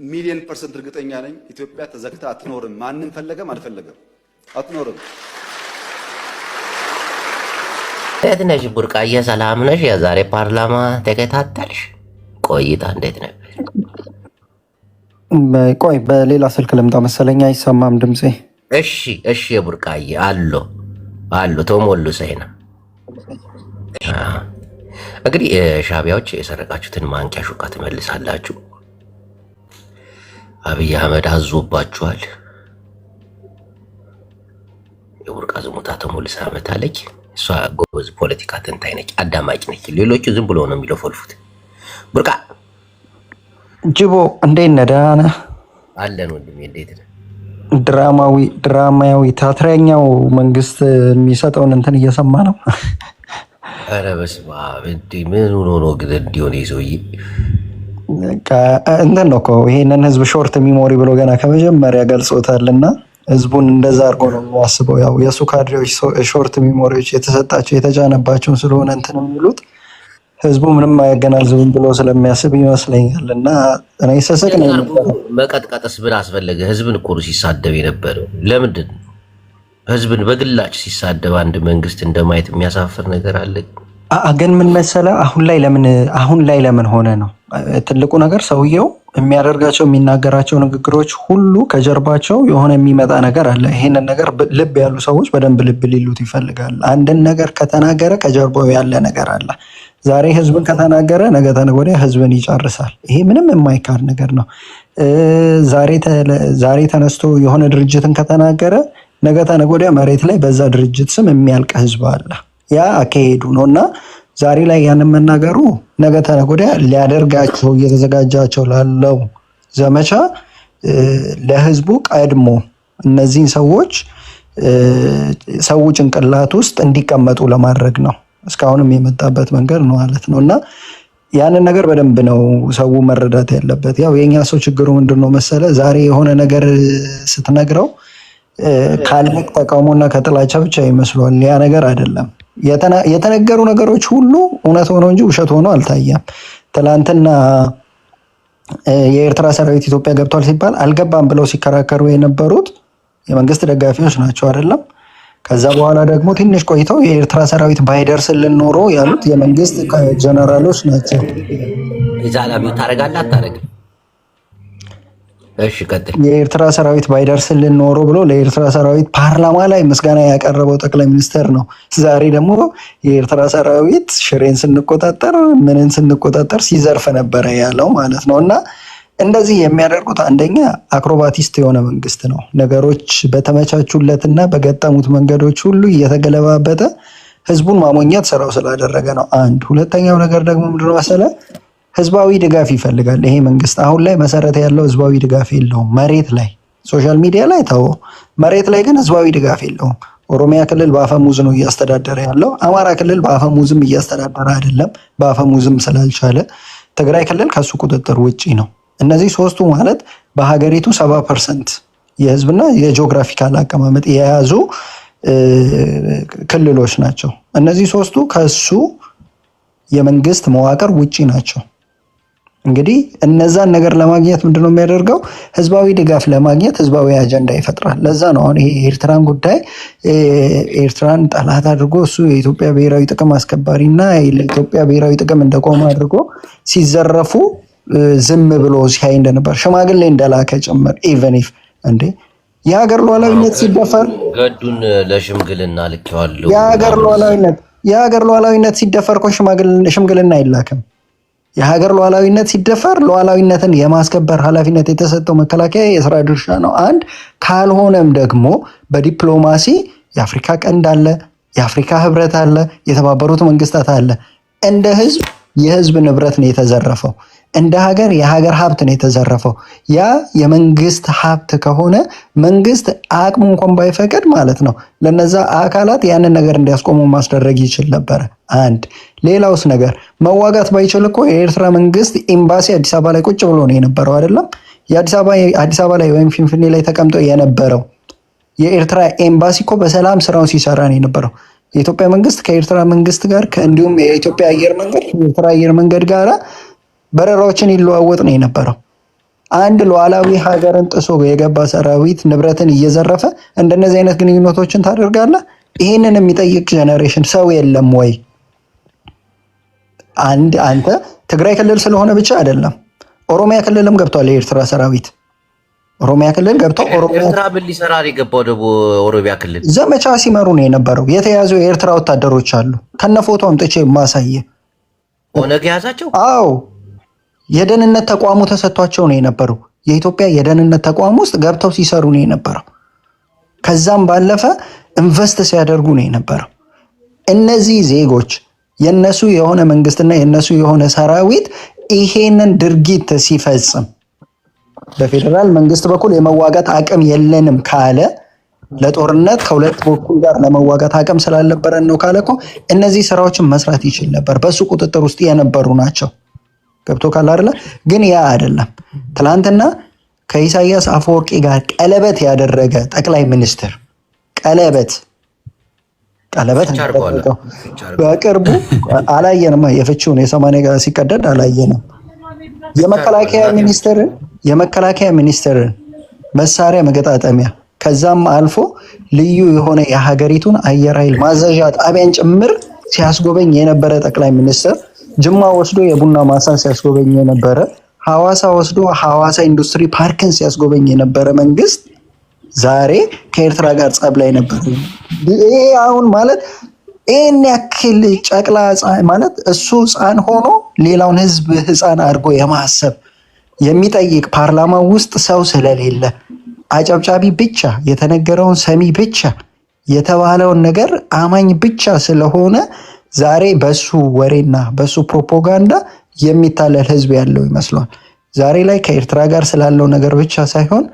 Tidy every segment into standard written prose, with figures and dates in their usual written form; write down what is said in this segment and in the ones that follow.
ሚሊዮን ፐርሰንት እርግጠኛ ነኝ ኢትዮጵያ ተዘግታ አትኖርም። ማንም ፈለገም አልፈለገም አትኖርም። እንዴት ነሽ ቡርቃዬ? ሰላም ነሽ? የዛሬ ፓርላማ ተከታተልሽ? ቆይታ እንዴት ነበር? ቆይ በሌላ ስልክ ልምጣ መሰለኝ፣ አይሰማም ድምጼ። እሺ ቡርቃዬ አሉ ተሞሉ ሰይና። እንግዲህ ሻቢያዎች የሰረቃችሁትን ማንኪያ ሹካ ትመልሳላችሁ። አብይ አህመድ አዞባችኋል። የቡርቃ ዝሙታ ተሞልሳ መታለች። እሷ ጎበዝ ፖለቲካ ተንታኝ ነች፣ አዳማጭ ነች። ሌሎቹ ዝም ብሎ ነው የሚለፈልፉት። ቡርቃ ጅቦ እንዴት ነህ? ደህና ነህ? አለን ወንድሜ፣ እንዴት ነህ? ድራማዊ ታትረኛው መንግስት የሚሰጠውን እንትን እየሰማ ነው። ኧረ በስመ አብ! ምን ሆኖ ነው ግን እንዲሆን ሰውዬ? እንትን ነው እኮ ይሄንን ህዝብ ሾርት ሚሞሪ ብሎ ገና ከመጀመሪያ ገልጾታልና ህዝቡን እንደዛ አድርጎ ነው የሚያስበው። ያው የእሱ ካድሬዎች ሾርት ሚሞሪዎች የተሰጣቸው የተጫነባቸውን ስለሆነ እንትን የሚሉት ህዝቡ ምንም አያገናዝብም ብሎ ስለሚያስብ ይመስለኛል። እና እኔ ሰሰቅ ነው መቀጥቀጥስ ምን አስፈለገ? ህዝብን እኮ ነው ሲሳደብ የነበረው። ለምንድን ነው ህዝብን በግላጭ ሲሳደብ አንድ መንግስት እንደማየት የሚያሳፍር ነገር አለ? ግን ምን መሰለህ፣ አሁን ላይ ለምን ሆነ ነው ትልቁ ነገር። ሰውየው የሚያደርጋቸው የሚናገራቸው ንግግሮች ሁሉ ከጀርባቸው የሆነ የሚመጣ ነገር አለ። ይሄንን ነገር ልብ ያሉ ሰዎች በደንብ ልብ ሊሉት ይፈልጋል። አንድን ነገር ከተናገረ ከጀርባው ያለ ነገር አለ። ዛሬ ህዝብን ከተናገረ ነገ ተነገ ወዲያ ህዝብን ይጨርሳል። ይሄ ምንም የማይካድ ነገር ነው። ዛሬ ተነስቶ የሆነ ድርጅትን ከተናገረ ነገ ተነገ ወዲያ መሬት ላይ በዛ ድርጅት ስም የሚያልቅ ህዝብ አለ። ያ አካሄዱ ነው እና ዛሬ ላይ ያንን መናገሩ ነገ ተነገ ወዲያ ሊያደርጋቸው እየተዘጋጃቸው ላለው ዘመቻ ለህዝቡ ቀድሞ እነዚህን ሰዎች ሰው ጭንቅላት ውስጥ እንዲቀመጡ ለማድረግ ነው። እስካሁንም የመጣበት መንገድ ነው ማለት ነው። እና ያንን ነገር በደንብ ነው ሰው መረዳት ያለበት። ያው የኛ ሰው ችግሩ ምንድነው መሰለ፣ ዛሬ የሆነ ነገር ስትነግረው ካለቅ ተቃውሞና ከጥላቻ ብቻ ይመስሏል። ያ ነገር አይደለም። የተነገሩ ነገሮች ሁሉ እውነት ሆነው እንጂ ውሸት ሆነው አልታየም። ትላንትና የኤርትራ ሰራዊት ኢትዮጵያ ገብቷል ሲባል አልገባም ብለው ሲከራከሩ የነበሩት የመንግስት ደጋፊዎች ናቸው አይደለም። ከዛ በኋላ ደግሞ ትንሽ ቆይተው የኤርትራ ሰራዊት ባይደርስልን ኖሮ ያሉት የመንግስት ጀነራሎች ናቸው። ኢዛላቢው ታረጋለህ አታረግም? እሺ ቀጥል። የኤርትራ ሰራዊት ባይደርስልን ኖሮ ብሎ ለኤርትራ ሰራዊት ፓርላማ ላይ ምስጋና ያቀረበው ጠቅላይ ሚኒስትር ነው። ዛሬ ደግሞ የኤርትራ ሰራዊት ሽሬን ስንቆጣጠር ምንን ስንቆጣጠር ሲዘርፍ ነበረ ያለው ማለት ነው። እና እንደዚህ የሚያደርጉት አንደኛ አክሮባቲስት የሆነ መንግስት ነው። ነገሮች በተመቻቹለትና በገጠሙት መንገዶች ሁሉ እየተገለባበጠ ህዝቡን ማሞኘት ስራው ስላደረገ ነው። አንድ ሁለተኛው ነገር ደግሞ ምንድነው መሰለህ፣ ህዝባዊ ድጋፍ ይፈልጋል ይሄ መንግስት። አሁን ላይ መሰረት ያለው ህዝባዊ ድጋፍ የለውም። መሬት ላይ ሶሻል ሚዲያ ላይ ተወው፣ መሬት ላይ ግን ህዝባዊ ድጋፍ የለውም። ኦሮሚያ ክልል በአፈሙዝ ነው እያስተዳደረ ያለው። አማራ ክልል በአፈሙዝም እያስተዳደረ አይደለም፣ በአፈሙዝም ስላልቻለ። ትግራይ ክልል ከሱ ቁጥጥር ውጪ ነው። እነዚህ ሶስቱ ማለት በሀገሪቱ 70% የህዝብና የጂኦግራፊካል አቀማመጥ የያዙ ክልሎች ናቸው። እነዚህ ሶስቱ ከሱ የመንግስት መዋቅር ውጪ ናቸው። እንግዲህ እነዛን ነገር ለማግኘት ምንድነው የሚያደርገው? ህዝባዊ ድጋፍ ለማግኘት ህዝባዊ አጀንዳ ይፈጥራል። ለዛ ነው አሁን ይሄ ኤርትራን ጉዳይ ኤርትራን ጠላት አድርጎ እሱ የኢትዮጵያ ብሔራዊ ጥቅም አስከባሪና ለኢትዮጵያ ብሔራዊ ጥቅም እንደቆመ አድርጎ ሲዘረፉ ዝም ብሎ ሲያይ እንደነበር ሽማግሌ እንደላከ ጭምር ኢቨን ኢፍ እንዴ የሀገር ሉዓላዊነት ሲደፈር ገዱን ለሽምግልና ልኬዋለሁ። የሀገር ሉዓላዊነት ሲደፈር እኮ ሽምግልና አይላክም። የሀገር ሉዓላዊነት ሲደፈር ሉዓላዊነትን የማስከበር ኃላፊነት የተሰጠው መከላከያ የስራ ድርሻ ነው። አንድ ካልሆነም ደግሞ በዲፕሎማሲ የአፍሪካ ቀንድ አለ፣ የአፍሪካ ህብረት አለ፣ የተባበሩት መንግስታት አለ። እንደ ህዝብ የህዝብ ንብረት ነው የተዘረፈው። እንደ ሀገር የሀገር ሀብት ነው የተዘረፈው። ያ የመንግስት ሀብት ከሆነ መንግስት አቅሙ እንኳን ባይፈቅድ ማለት ነው ለነዛ አካላት ያንን ነገር እንዲያስቆሙ ማስደረግ ይችል ነበረ። አንድ ሌላውስ ነገር መዋጋት ባይችል እኮ የኤርትራ መንግስት ኤምባሲ አዲስ አበባ ላይ ቁጭ ብሎ ነው የነበረው አይደለም። አዲስ አበባ ላይ ወይም ፊንፊኔ ላይ ተቀምጦ የነበረው የኤርትራ ኤምባሲ እኮ በሰላም ስራውን ሲሰራ ነው የነበረው። የኢትዮጵያ መንግስት ከኤርትራ መንግስት ጋር እንዲሁም የኢትዮጵያ አየር መንገድ ከኤርትራ አየር መንገድ ጋር በረራዎችን ይለዋወጥ ነው የነበረው። አንድ ሉዓላዊ ሀገርን ጥሶ የገባ ሰራዊት ንብረትን እየዘረፈ እንደነዚህ አይነት ግንኙነቶችን ታደርጋለህ? ይህንን የሚጠይቅ ጀኔሬሽን ሰው የለም ወይ? አንተ ትግራይ ክልል ስለሆነ ብቻ አይደለም፣ ኦሮሚያ ክልልም ገብቷል የኤርትራ ሰራዊት። ኦሮሚያ ክልል ገብተው ኤርትራ ምን ሊሰራ የገባው ደግሞ ኦሮሚያ ክልል ዘመቻ ሲመሩ ነው የነበረው። የተያዙ የኤርትራ ወታደሮች አሉ፣ ከነ ፎቶ አምጥቼ ማሳየ። ኦነግ የያዛቸው? አዎ፣ የደህንነት ተቋሙ ተሰጥቷቸው ነው የነበረው። የኢትዮጵያ የደህንነት ተቋም ውስጥ ገብተው ሲሰሩ ነው የነበረው። ከዛም ባለፈ ኢንቨስት ሲያደርጉ ነው የነበረው። እነዚህ ዜጎች የነሱ የሆነ መንግስትና የነሱ የሆነ ሰራዊት ይሄንን ድርጊት ሲፈጽም በፌዴራል መንግስት በኩል የመዋጋት አቅም የለንም ካለ ለጦርነት ከሁለት በኩል ጋር ለመዋጋት አቅም ስላልነበረን ነው ካለ እኮ እነዚህ ስራዎችን መስራት ይችል ነበር። በሱ ቁጥጥር ውስጥ የነበሩ ናቸው። ገብቶ ካለ አይደለ? ግን ያ አይደለም። ትላንትና ከኢሳያስ አፈወርቂ ጋር ቀለበት ያደረገ ጠቅላይ ሚኒስትር ቀለበት በቅርቡ አላየንም። የፍቺውን የሰማንያ ጋር ሲቀደድ አላየንም። የመከላከያ ሚኒስትርን መሳሪያ መገጣጠሚያ ከዛም አልፎ ልዩ የሆነ የሀገሪቱን አየር ኃይል ማዘዣ ጣቢያን ጭምር ሲያስጎበኝ የነበረ ጠቅላይ ሚኒስትር፣ ጅማ ወስዶ የቡና ማሳን ሲያስጎበኝ የነበረ፣ ሐዋሳ ወስዶ ሐዋሳ ኢንዱስትሪ ፓርክን ሲያስጎበኝ የነበረ መንግስት ዛሬ ከኤርትራ ጋር ጸብ ላይ ነበር። ይሄ አሁን ማለት ይህን ያክል ጨቅላ ማለት እሱ ህፃን ሆኖ ሌላውን ህዝብ ህፃን አድርጎ የማሰብ የሚጠይቅ ፓርላማ ውስጥ ሰው ስለሌለ አጨብጫቢ ብቻ የተነገረውን ሰሚ ብቻ የተባለውን ነገር አማኝ ብቻ ስለሆነ ዛሬ በሱ ወሬና በሱ ፕሮፓጋንዳ የሚታለል ህዝብ ያለው ይመስሏል። ዛሬ ላይ ከኤርትራ ጋር ስላለው ነገር ብቻ ሳይሆን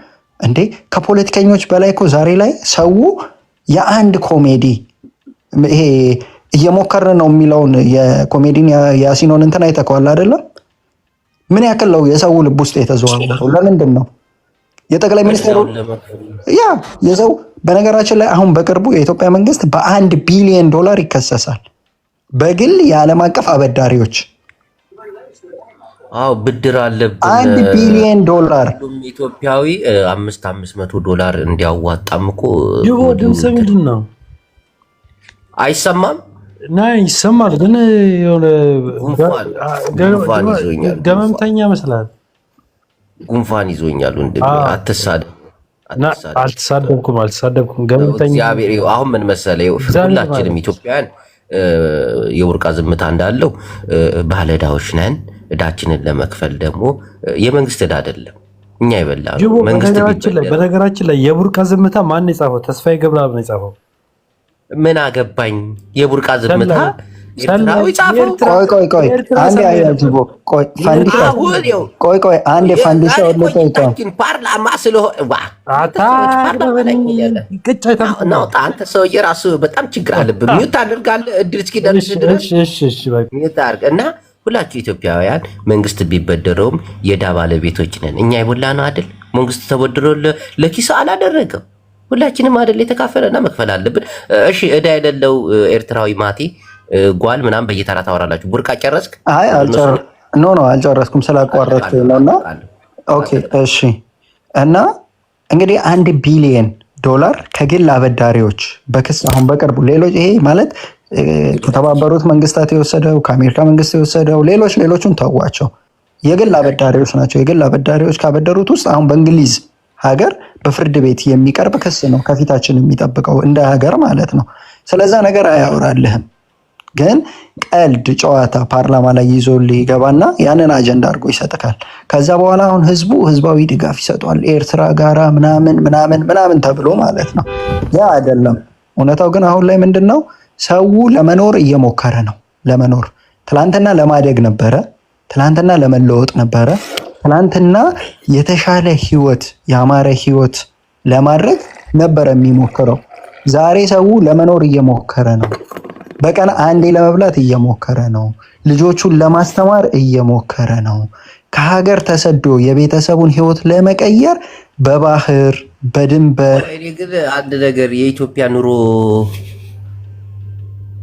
እንዴ ከፖለቲከኞች በላይ እኮ ዛሬ ላይ ሰው የአንድ ኮሜዲ ይሄ እየሞከርን ነው የሚለውን የኮሜዲን ያሲኖን እንትን አይተከዋል አይደለም? ምን ያክል ነው የሰው ልብ ውስጥ የተዘዋወረው? ለምንድን ነው የጠቅላይ ሚኒስትሩ የሰው በነገራችን ላይ አሁን በቅርቡ የኢትዮጵያ መንግስት $1 ቢሊዮን ይከሰሳል በግል የዓለም አቀፍ አበዳሪዎች። አዎ ብድር አለብን $1 ቢሊዮን ኢትዮጵያዊ $500 እንዲያዋጣም እኮ ድምፅ ምንድን ነው? አይሰማም? ይሰማል ግን የሆነ ገመምተኛ ይመስላል። ጉንፋን ይዞኛል ወንድሜ፣ አትሳደብ። አልተሳደብኩም። ገመምተኛ አሁን ምን መሰለህ፣ ሁላችንም ኢትዮጵያውያን የወርቃ ዝምታ እንዳለው ባለዕዳዎች ነን። ዕዳችንን ለመክፈል ደግሞ የመንግስት ዕዳ አይደለም እኛ ይበላል መንግስት። በነገራችን ላይ የቡርቃ ዝምታ ማን የጻፈው? ተስፋዬ ገብረአብ ነው የጻፈው። ምን አገባኝ? የቡርቃ ዝምታ ኤርትራዊ ጻፈው። ቆይ አንዴ አያጅቦ አንዴ ፋንዲሻ ፓርላማ ስለሆነ አንተ ሰውዬ ራሱ በጣም ችግር አለብን። ሚዩት አድርጋለህ እድል እስኪደርስ ድረስ ሚዩት አድርግ እና ሁላችሁ ኢትዮጵያውያን መንግስት ቢበደረውም የዕዳ ባለቤቶች ነን እኛ። የቦላ ነው አይደል? መንግስት ተበድሮ ለኪሱ አላደረገም። ሁላችንም አይደል የተካፈለና መክፈል አለብን። እሺ ዕዳ የሌለው ኤርትራዊ ማቴ ጓል ምናምን በየተራ ታወራላችሁ። ቡርቃ ጨረስክ? አይ አልጨረስኩም ስላቋረጥኩ ነውና። ኦኬ እሺ። እና እንግዲህ $1 ቢሊዮን ከግል አበዳሪዎች በክስ አሁን በቅርቡ ሌሎች ይሄ ማለት ከተባበሩት መንግስታት የወሰደው ከአሜሪካ መንግስት የወሰደው ሌሎቹን ተዋቸው፣ የግል አበዳሪዎች ናቸው። የግል አበዳሪዎች ካበደሩት ውስጥ አሁን በእንግሊዝ ሀገር በፍርድ ቤት የሚቀርብ ክስ ነው ከፊታችን የሚጠብቀው እንደ ሀገር ማለት ነው። ስለዛ ነገር አያወራልህም፣ ግን ቀልድ ጨዋታ ፓርላማ ላይ ይዞልህ ይገባና ያንን አጀንዳ አድርጎ ይሰጥካል። ከዛ በኋላ አሁን ህዝባዊ ድጋፍ ይሰጧል ኤርትራ ጋራ ምናምን ተብሎ ማለት ነው። ያ አይደለም እውነታው። ግን አሁን ላይ ምንድን ነው ሰው ለመኖር እየሞከረ ነው። ለመኖር ትላንትና ለማደግ ነበረ፣ ትላንትና ለመለወጥ ነበረ፣ ትላንትና የተሻለ ህይወት ያማረ ህይወት ለማድረግ ነበረ የሚሞክረው። ዛሬ ሰው ለመኖር እየሞከረ ነው። በቀን አንዴ ለመብላት እየሞከረ ነው። ልጆቹን ለማስተማር እየሞከረ ነው። ከሀገር ተሰዶ የቤተሰቡን ህይወት ለመቀየር በባህር በድንበር ግን አንድ ነገር የኢትዮጵያ ኑሮ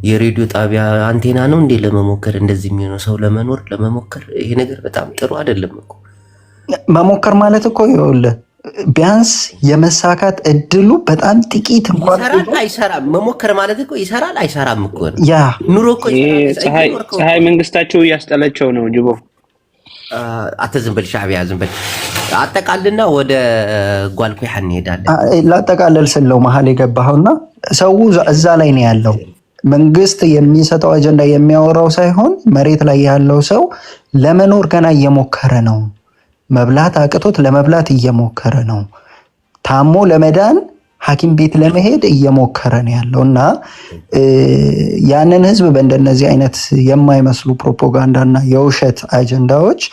የሬዲዮ ጣቢያ አንቴና ነው እንዴ ለመሞከር እንደዚህ የሚሆነው? ሰው ለመኖር ለመሞከር ይሄ ነገር በጣም ጥሩ አይደለም እኮ። መሞከር ማለት እኮ ይኸውልህ ቢያንስ የመሳካት እድሉ በጣም ጥቂት እንኳን ይሰራል አይሰራም። መሞከር ማለት እኮ ይሰራል አይሰራም እኮ ነው። ያ ኑሮ እኮ ፀሐይ መንግስታቸው እያስጠለቸው ነው። ጅቦ ዝም በል ሻዕቢያ ዝም በል አጠቃልና ወደ ጓልኩያ እንሄዳለን። ላጠቃለል ስለው መሀል የገባኸውና ሰው እዛ ላይ ነው ያለው። መንግስት የሚሰጠው አጀንዳ የሚያወራው ሳይሆን መሬት ላይ ያለው ሰው ለመኖር ገና እየሞከረ ነው። መብላት አቅቶት ለመብላት እየሞከረ ነው። ታሞ ለመዳን ሐኪም ቤት ለመሄድ እየሞከረ ነው ያለው እና ያንን ህዝብ በእንደነዚህ አይነት የማይመስሉ ፕሮፓጋንዳና የውሸት አጀንዳዎች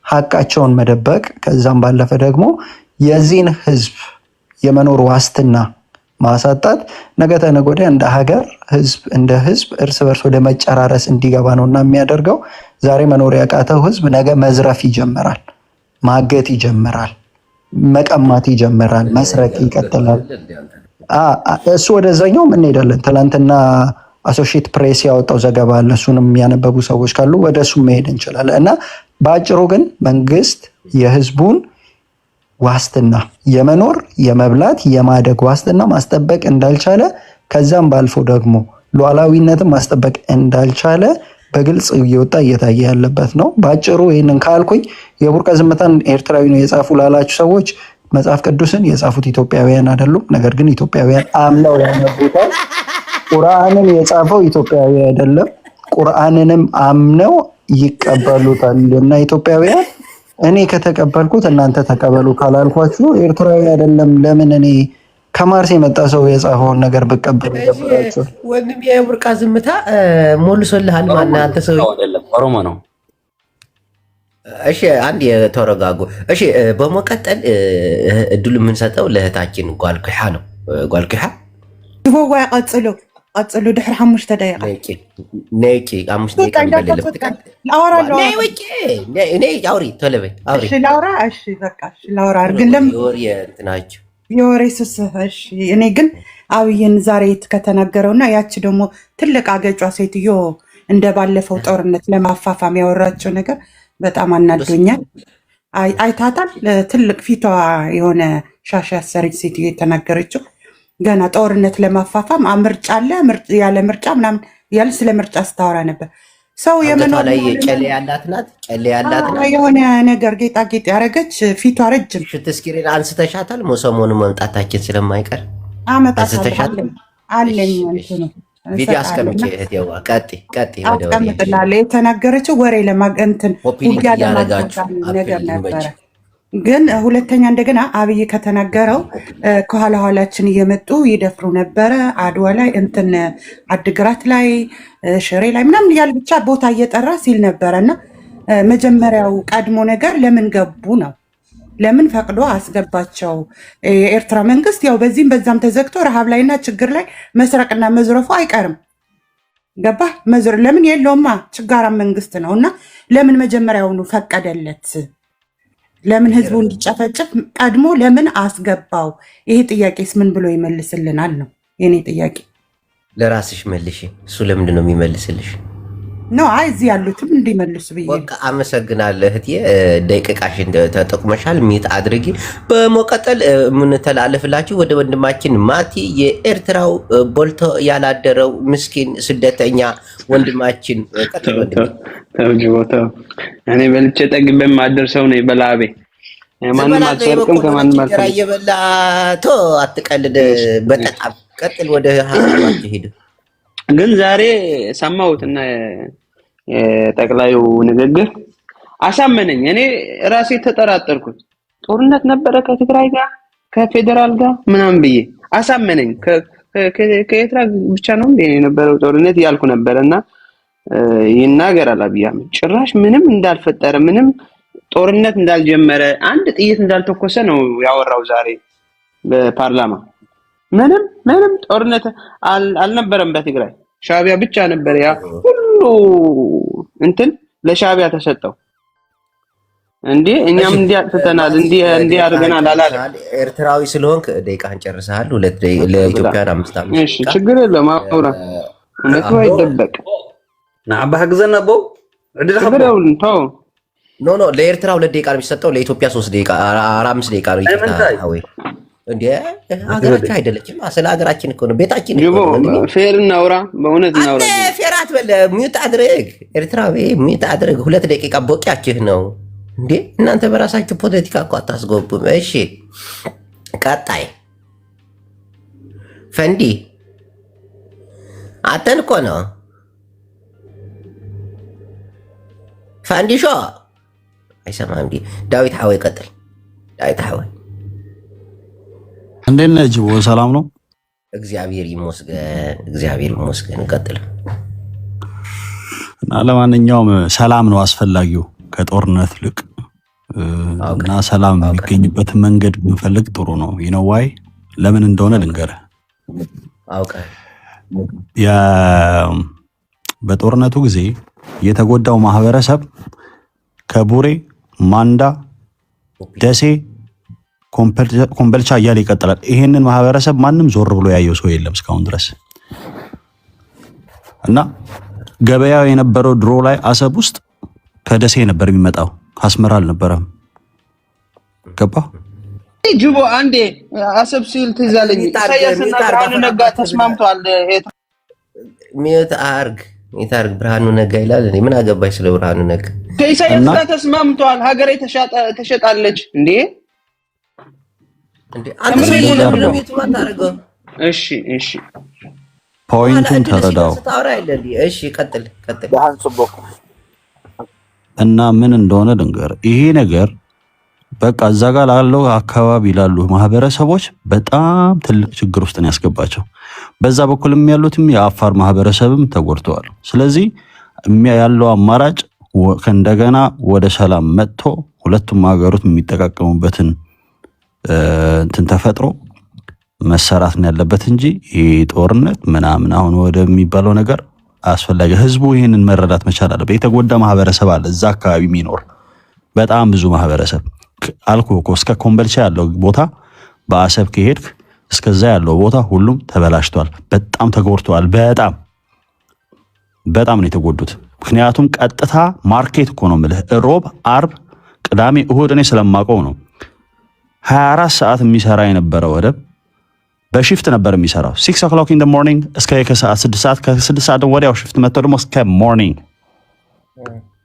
ሀቃቸውን መደበቅ ከዛም ባለፈ ደግሞ የዚህን ህዝብ የመኖር ዋስትና ማሳጣት ነገ ተነገ ወዲያ እንደ ሀገር ህዝብ እንደ ህዝብ እርስ በርስ ወደ መጨራረስ እንዲገባ ነውና የሚያደርገው። ዛሬ መኖር ያቃተው ህዝብ ነገ መዝረፍ ይጀምራል፣ ማገት ይጀምራል፣ መቀማት ይጀምራል፣ መስረቅ ይቀጥላል። እሱ ወደዛኛው እንሄዳለን። ትናንትና አሶሺየት ፕሬስ ያወጣው ዘገባ አለ። እሱንም ያነበቡ ሰዎች ካሉ ወደ እሱ መሄድ እንችላለን እና በአጭሩ ግን መንግስት የህዝቡን ዋስትና የመኖር የመብላት የማደግ ዋስትና ማስጠበቅ እንዳልቻለ ከዛም ባልፎ ደግሞ ሉዓላዊነትን ማስጠበቅ እንዳልቻለ በግልጽ እየወጣ እየታየ ያለበት ነው። በአጭሩ ይህንን ካልኩኝ የቡርቃ ዝምታን ኤርትራዊ ነው የጻፉ ላላችሁ ሰዎች መጽሐፍ ቅዱስን የጻፉት ኢትዮጵያውያን አይደሉም። ነገር ግን ኢትዮጵያውያን አምነው ያነቡታል። ቁርአንን የጻፈው ኢትዮጵያዊ አይደለም። ቁርአንንም አምነው ይቀበሉታል እና ኢትዮጵያውያን እኔ ከተቀበልኩት እናንተ ተቀበሉ ካላልኳችሁ ኤርትራዊ አይደለም። ለምን እኔ ከማርስ የመጣ ሰው የጻፈውን ነገር ብቀበል ይደብራችኋል? ወንድም የቡርቃ ዝምታ ሞልሶልሃል። ማነው አንተ ሰው? ኦሮሞ ነው። እሺ አንድ የተረጋጉ። እሺ በመቀጠል እድሉ የምንሰጠው ለእህታችን ጓልኩሓ ነው። ጓልኩሓ ይቦዋ ቀጽሉ ድሕሪ 5 ደቂቃ ነቂ 5 ደቂቃ ይበልልም። አወራለሁ። ነይ ውጪ ነይ አውሪ ቶሎ በይ አውሪ። እሺ ላውራ። እሺ በቃ እሺ ላውራ። ግን ለምን የወሬ እንትናችሁ የወሬ ስስህ። እሺ እኔ ግን አብይን ዛሬ ከተናገረውና ያቺ ደግሞ ትልቅ አገጯ ሴትዮ እንደ ባለፈው ጦርነት ለማፋፋም ያወራቸው ነገር በጣም አናዶኛል። አይታታል። ትልቅ ፊቷ የሆነ ሻሽ ያሰረች ሴትዮ የተናገረችው ገና ጦርነት ለማፋፋም ምርጫ አለ ያለ ምርጫ ምናምን ያለ ስለ ምርጫ ስታወራ ነበር። ሰው የመኖር ላይ ጨሌ ያላት ናት። ጨሌ ያላት ናት። የሆነ ነገር ጌጣጌጥ ያደረገች ፊቷ ረጅም ሽትስክሪን አንስተሻታል። ሰሞኑ መምጣታችን ስለማይቀር አመጣታለሁ አለኝ እንትኑ ቪዲዮ አስቀምጬ እህቴዋ ቀጥ አስቀምጥላለሁ። የተናገረችው ወሬ ለማገንትን ውጊያ ለማጋጋም ነገር ነበረ። ግን ሁለተኛ እንደገና አብይ ከተናገረው ከኋላ ኋላችን እየመጡ ይደፍሩ ነበረ። አድዋ ላይ እንትን አድግራት ላይ ሽሬ ላይ ምናምን እያለ ብቻ ቦታ እየጠራ ሲል ነበረ እና መጀመሪያው ቀድሞ ነገር ለምን ገቡ ነው? ለምን ፈቅዶ አስገባቸው? የኤርትራ መንግስት ያው በዚህም በዛም ተዘግቶ ረሃብ ላይና ችግር ላይ መስረቅና መዝረፉ አይቀርም። ገባ መዝረ ለምን የለውማ ችጋራ መንግስት ነው እና ለምን መጀመሪያውኑ ፈቀደለት? ለምን ህዝቡ እንዲጨፈጭፍ ቀድሞ ለምን አስገባው? ይሄ ጥያቄስ ምን ብሎ ይመልስልናል ነው የኔ ጥያቄ። ለራስሽ መልሽ። እሱ ለምንድን ነው የሚመልስልሽ? ነው አይ እዚህ ያሉትም እንዲመልሱ ብዬ በቃ አመሰግናለሁ እህቴ። ደቂቃሽን ተጠቁመሻል። ሚት አድርጊ። በመቀጠል የምንተላለፍላችሁ ወደ ወንድማችን ማቲ የኤርትራው ቦልቶ ያላደረው ምስኪን ስደተኛ ወንድማችን እኔ በልቼ ጠግቤ የማደር ሰው ነኝ። በላቤ ማንም አልሰርቅም ከማንም አልሰርቅም። እየበላ ቶ አትቀልድ። በጣም ቀጥል። ወደ ሀሳባችሁ ሄዱ። ግን ዛሬ ሰማሁትና የጠቅላዩ ንግግር አሳመነኝ። እኔ ራሴ ተጠራጠርኩት። ጦርነት ነበረ ከትግራይ ጋር ከፌደራል ጋር ምናምን ብዬ አሳመነኝ። ከኤርትራ ብቻ ነው እንዴ የነበረው ጦርነት ያልኩ ነበርና ይናገራል አብይ አህመድ ጭራሽ ምንም እንዳልፈጠረ ምንም ጦርነት እንዳልጀመረ አንድ ጥይት እንዳልተኮሰ ነው ያወራው ዛሬ በፓርላማ። ምንም ጦርነት አልነበረም በትግራይ። ሻዕቢያ ብቻ ነበር ያ ሁሉ እንትን ለሻዕቢያ ተሰጠው። እንዴ እኛም እንዲያጥተናል እንዲ አድርገናል አላለ። ኤርትራዊ ስለሆንክ ደቂቃህን ጨርሰሃል። ለኢትዮጵያ 5 ዓመት። እሺ ችግር የለም አውራ። እነሱ አይደበቅ ንዓባህ ግዘና ቦ እድራው ተው ኖ ለኤርትራ 2 ደቂቃ ነው የሚሰጠው፣ ለኢትዮጵያ 3 ደቂቃ 5 ደቂቃ ነው። ይፈታ ወይ እንዴ? ሀገራችን አይደለችም። ስለ ሀገራችን እኮ ነው፣ ቤታችን እኮ ነው። ፌር እናውራ፣ በእውነት እናውራ። ፌር አትበል። ሚውት አድርግ፣ ኤርትራዊ ሚውት አድርግ። 2 ደቂቃ ቦቂያችሁ ነው እንዴ? እናንተ በራሳችሁ ፖለቲካ እኮ አታስገቡም። እሺ ቀጣይ ፈንዲ አተን እኮ ነው ፈንዲሾ አይሰማም እንዴ? ዳዊት ሐወይ ቀጥል። ዳዊት ሐወይ እንዴት ነህ ጅቦ? ሰላም ነው? እግዚአብሔር ይመስገን፣ እግዚአብሔር ይመስገን። ቀጥል። እና ለማንኛውም ሰላም ነው አስፈላጊው ከጦርነት ልቅ እና ሰላም የሚገኝበት መንገድ ብንፈልግ ጥሩ ነው። ይነዋይ ለምን እንደሆነ ልንገርህ። አውቀህ በጦርነቱ ጊዜ የተጎዳው ማህበረሰብ ከቡሬ፣ ማንዳ፣ ደሴ፣ ኮምበልቻ እያለ ይቀጥላል። ይሄንን ማህበረሰብ ማንም ዞር ብሎ ያየው ሰው የለም እስካሁን ድረስ። እና ገበያው የነበረው ድሮ ላይ አሰብ ውስጥ ከደሴ ነበር የሚመጣው፣ ከአስመራ አልነበረም። ገባ ጅቦ አንዴ አሰብ ሲል ትዝ አለኝ። ኢሳያስና ብርሃኑ ነጋ ተስማምቷል። ሚዩት አርግ ብርሃኑ ነጋ ይላል። እኔ ምን አገባኝ ስለ ብርሃኑ ነጋ? ከኢሳያስ ጋር ተስማምቷል። ሀገሬ ተሸጣለች እንዴ? አንተ ለምን ነው ሚዩት ማታረገው? እሺ ፖይንቱን ተረዳው። እሺ ቀጥል። እና ምን እንደሆነ ልንገር። ይሄ ነገር በቃ እዛ ጋር ላለው አካባቢ ላሉ ማህበረሰቦች በጣም ትልቅ ችግር ውስጥ ነው ያስገባቸው። በዛ በኩልም ያሉትም የአፋር ማህበረሰብም ተጎድተዋል። ስለዚህ ያለው አማራጭ ከእንደገና ወደ ሰላም መጥቶ ሁለቱም ሀገሮች የሚጠቃቀሙበትን እንትን ተፈጥሮ መሰራት ነው ያለበት እንጂ ይሄ ጦርነት ምናምን አሁን ወደሚባለው ነገር አስፈላጊ። ህዝቡ ይሄንን መረዳት መቻል አለበት። የተጎዳ ማህበረሰብ አለ እዛ አካባቢ የሚኖር በጣም ብዙ ማህበረሰብ አልኩህ እኮ እስከ ኮምበልቻ ያለው ቦታ በአሰብ ከሄድክ እስከዛ ያለው ቦታ ሁሉም ተበላሽቷል። በጣም ተጎድተዋል። በጣም ነው የተጎዱት። ምክንያቱም ቀጥታ ማርኬት እኮ ነው የምልህ። ሮብ፣ አርብ፣ ቅዳሜ፣ እሁድ እኔ ስለማውቀው ነው 24 ሰዓት የሚሰራ የነበረ ወደብ በሽፍት ነበር የሚሰራው 6 o'clock in the morning እስከ ከሰዓት 6 ሰዓት ከ6 ሰዓት ወዲያው ሽፍት መጥቶ ደግሞ እስከ ሞርኒንግ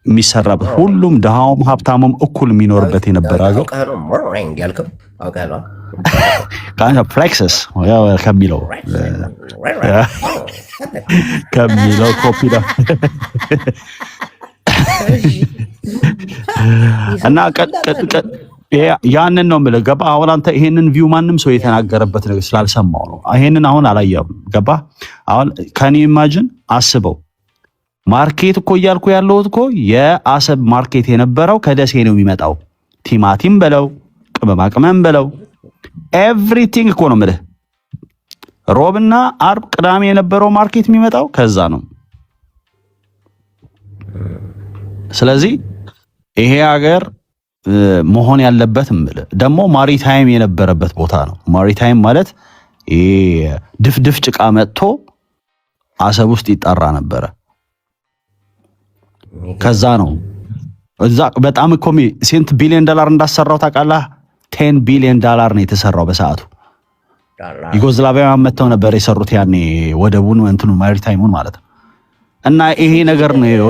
የሚሰራበት ሁሉም ድሃውም ሀብታሙም እኩል የሚኖርበት የነበረ አገር ፍሌክሰስ ከሚለው ኮፒ እና ያንን ነው የምልህ። ገባ? አሁን አንተ ይሄንን ቪው ማንም ሰው የተናገረበት ነገር ስላልሰማው ነው። ይሄንን አሁን አላየም። ገባ? አሁን ከኔ ኢማጂን አስበው ማርኬት እኮ እያልኩ ያለሁት እኮ የአሰብ ማርኬት የነበረው ከደሴ ነው የሚመጣው። ቲማቲም በለው ቅመማ ቅመም በለው ኤቭሪቲንግ እኮ ነው የምልህ። ሮብና አርብ ቅዳሜ የነበረው ማርኬት የሚመጣው ከዛ ነው። ስለዚህ ይሄ ሀገር መሆን ያለበት እምልህ ደግሞ ማሪታይም የነበረበት ቦታ ነው። ማሪታይም ማለት ድፍድፍ ጭቃ መጥቶ አሰብ ውስጥ ይጠራ ነበረ። ከዛ ነው እዛ በጣም እኮ ስንት ቢሊዮን ዶላር እንዳሰራው ታውቃለህ? 10 ቢሊዮን ዶላር ነው የተሰራው በሰዓቱ። ዩጎዝላቪያውያን መጥተው ነበር የሰሩት ያኔ ወደቡን እንትኑ ማሪታይሙን ማለት ነው። እና ይሄ ነገር ነው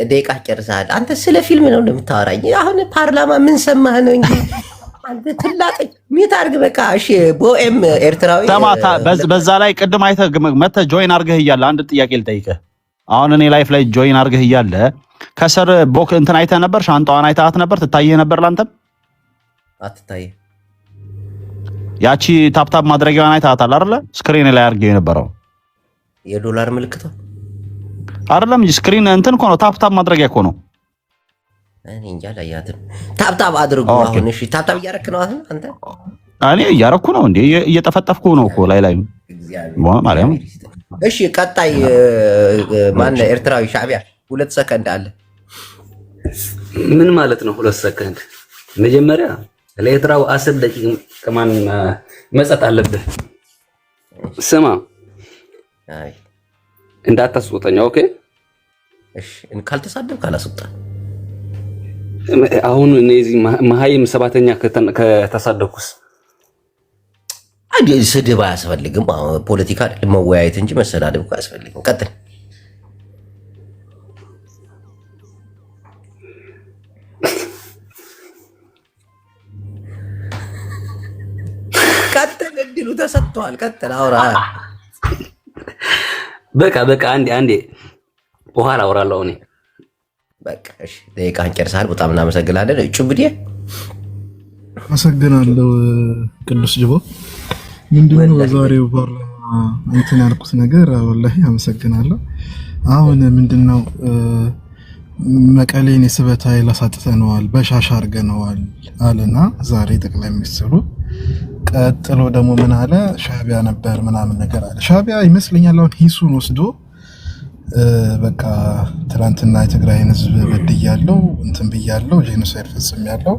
ደቂቃ ጨርሰሃል። አንተ ስለ ፊልም ነው እንደምታወራኝ። አሁን ፓርላማ ምን ሰማህ ነው እንጂ አንተ ትላቅ ሚት አድርግ በቃ። እሺ ቦኤም ኤርትራዊ ተማታ በዛ ላይ ቅድም አይተህ መተህ ጆይን አድርገህ እያለ አንድ ጥያቄ ልጠይቅህ። አሁን እኔ ላይፍ ላይ ጆይን አድርገህ እያለ ከስር ቦክ እንትን አይተህ ነበር? ሻንጣዋን አይተሃት ነበር? ትታየህ ነበር? ላንተም አትታየህ? ያቺ ታፕታፕ ማድረጊያዋን አይተሃታል አይደለ? ስክሪን ላይ አድርጌው የነበረው የዶላር ምልክቷ አይደለም እንጂ ስክሪን እንትን እኮ ነው። ታፕታፕ ማድረጊያ እኮ ነው። እኔ እንጃ ላያትም። ታፕታፕ አድርጉ አሁን። እሺ ታፕታፕ እያደረክ ነው አሁን አንተ? እኔ እያደረኩ ነው እንዴ? እየጠፈጠፍኩ ነው እኮ ላይ ማርያም። እሺ ቀጣይ ማን ኤርትራዊ ሻዕቢያ 2 ሰከንድ አለ። ምን ማለት ነው 2 ሰከንድ? መጀመሪያ ለኤርትራው 10 ደቂቃ ከማን መጸጥ አለብህ። ስማ አይ እንዳታስወጣኝ። ኦኬ እሺ ካልተሳደብ ካላስወጣ አሁን እነዚህ መሀይም ሰባተኛ ከተሳደኩስ ስድብ አያስፈልግም። ፖለቲካ አይደለም መወያየት እንጂ መሰዳደብ እኮ አያስፈልግም። ቀጥል ቀጥል፣ እድሉ ተሰጥቷል። ቀጥል አውራ። በቃ አንዴ በኋላ አወራለሁ እኔ። በቃ እሺ፣ ደቂቃህን ጨርሰሃል። በጣም እናመሰግናለን። ጭብዴ አመሰግናለሁ። ቅዱስ ጅቦ ምንድነው በዛሬው ፓርላማ እንትን ያልኩት ነገር ወላሂ አመሰግናለሁ። አሁን ምንድነው መቀሌን የስበት ኃይል አሳጥተነዋል፣ በሻሻ አድርገነዋል አለና ዛሬ ጠቅላይ ሚኒስትሩ ቀጥሎ ደግሞ ምን አለ? ሻዕቢያ ነበር ምናምን ነገር አለ። ሻዕቢያ ይመስለኛል አሁን ሂሱን ወስዶ በቃ ትናንትና የትግራይን ህዝብ በድያለሁ እንትን ብያለሁ ጄኖሳይድ ፈጽሜያለሁ፣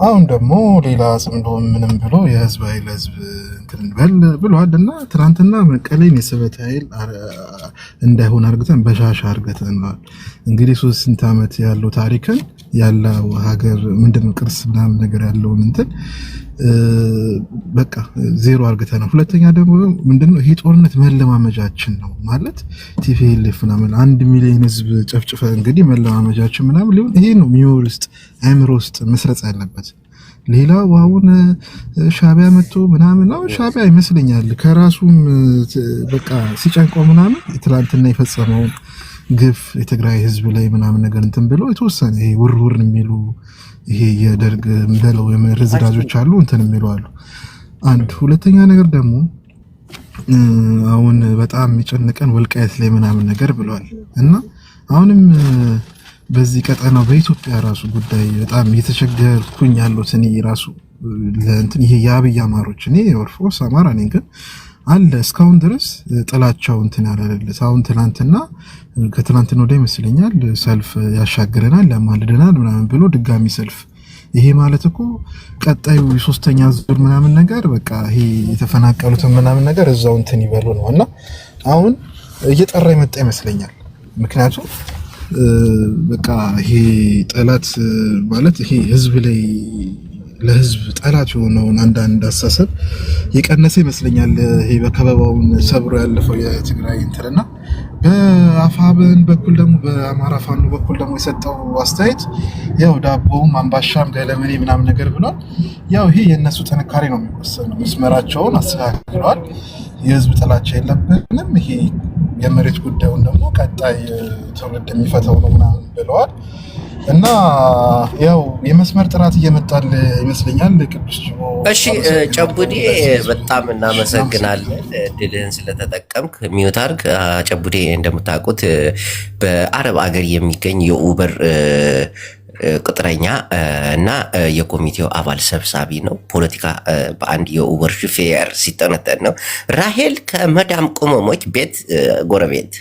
አሁን ደግሞ ሌላ ጽምዶ ምንም ብሎ የህዝብ ኃይል ህዝብ እንትን በል ብሏል። እና ትናንትና መቀሌን የስበት ኃይል እንዳይሆን አርግተን በሻሻ አርገተናል። እንግዲህ 3 ዓመት ያለው ታሪክን ያለው ሀገር ምንድነው ቅርስ ምናምን ነገር ያለውን እንትን በቃ ዜሮ አርግተናል። ሁለተኛ ደግሞ ምንድነው ይሄ ጦርነት መለማመጃችን ነው ማለት ቲፒኤልኤፍ ምናምን 1 ሚሊዮን ህዝብ ጨፍጭፈ እንግዲህ መለማመጃችን ምናምን ሊሆን ይሄ ነው ሚሞሪ ውስጥ አእምሮ ውስጥ መስረጽ ያለበት። ሌላው አሁን ሻዕቢያ መጥቶ ምናምን ነው ሻዕቢያ ይመስለኛል ከራሱም በቃ ሲጨንቀው ምናምን ትላንትና የፈጸመውን ግፍ የትግራይ ህዝብ ላይ ምናምን ነገር እንትን ብሎ የተወሰነ ይሄ ውርውር የሚሉ ይሄ የደርግ እንደለው የመረዝራጆች አሉ እንትን የሚሉ አሉ። አንድ ሁለተኛ ነገር ደግሞ አሁን በጣም የሚጨንቀን ወልቃይት ላይ ምናምን ነገር ብሏል እና አሁንም በዚህ ቀጠና በኢትዮጵያ ራሱ ጉዳይ በጣም እየተቸገርኩኝ ያለው እኔ ራሱ ለእንትን ይሄ የአብይ አማሮች እኔ ኦርቶዶክስ አማራ ነኝ ግን አለ እስካሁን ድረስ ጥላቻው እንትን ያላለለት። አሁን ትናንትና ከትናንትና ወዲያ ይመስለኛል ሰልፍ ያሻግረናል ያማልደናል ምናምን ብሎ ድጋሚ ሰልፍ። ይሄ ማለት እኮ ቀጣዩ የሶስተኛ ዙር ምናምን ነገር በቃ ይሄ የተፈናቀሉትን ምናምን ነገር እዛው እንትን ይበሉ ነው እና አሁን እየጠራ የመጣ ይመስለኛል። ምክንያቱም በቃ ይሄ ጠላት ማለት ይሄ ህዝብ ላይ ለህዝብ ጠላት የሆነውን አንዳንድ አሳሰብ የቀነሰ ይመስለኛል። ይሄ በከበባውን ሰብሮ ያለፈው የትግራይ እንትንና በአፋብን በኩል ደግሞ በአማራ ፋኖ በኩል ደግሞ የሰጠው አስተያየት ያው ዳቦም አምባሻም ገለመኔ ምናምን ነገር ብሏል። ያው ይሄ የእነሱ ጥንካሬ ነው የሚወሰነው። መስመራቸውን አስተካክለዋል። የህዝብ ጥላቻ የለብንም፣ ይሄ የመሬት ጉዳዩን ደግሞ ቀጣይ ትውልድ የሚፈታው ነው ምናምን ብለዋል። እና ያው የመስመር ጥራት እየመጣል ይመስለኛል። ቅዱስ ጅቦ እሺ፣ ጨቡዴ በጣም እናመሰግናለን ድልህን ስለተጠቀምክ። ሚውት አድርግ። ጨቡዴ እንደምታውቁት በአረብ አገር የሚገኝ የኡበር ቅጥረኛ እና የኮሚቴው አባል ሰብሳቢ ነው። ፖለቲካ በአንድ የኡበር ሹፌር ሲጠነጠን ነው። ራሄል ከመዳም ቅመሞች ቤት ጎረቤት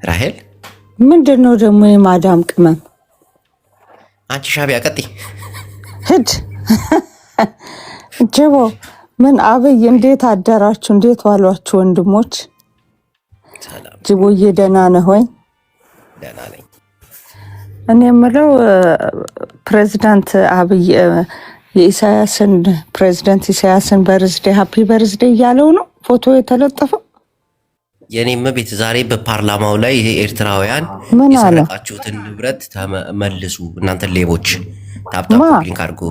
ራሄል ምንድን ነው ደግሞ የማዳም ቅመም? አንቺ ሻዕቢያ ቀጥይ ሂድ ጀቦ ምን አብይ እንዴት አደራችሁ? እንዴት ዋሏችሁ ወንድሞች? ጅቦዬ ደህና ነህ ወይ? ደህና ነኝ። እኔ የምለው ፕሬዚዳንት አብይ የኢሳያስን ፕሬዚዳንት ኢሳያስን በርዝዴ ሃፒ በርዝዴ እያለው ነው ፎቶ የተለጠፈው። የኔም ቤት ዛሬ በፓርላማው ላይ ኤርትራውያን የሰረቃችሁትን ንብረት ተመልሱ እናንተ ሌቦች ታፕታፕ ሊንክ አድርጉ።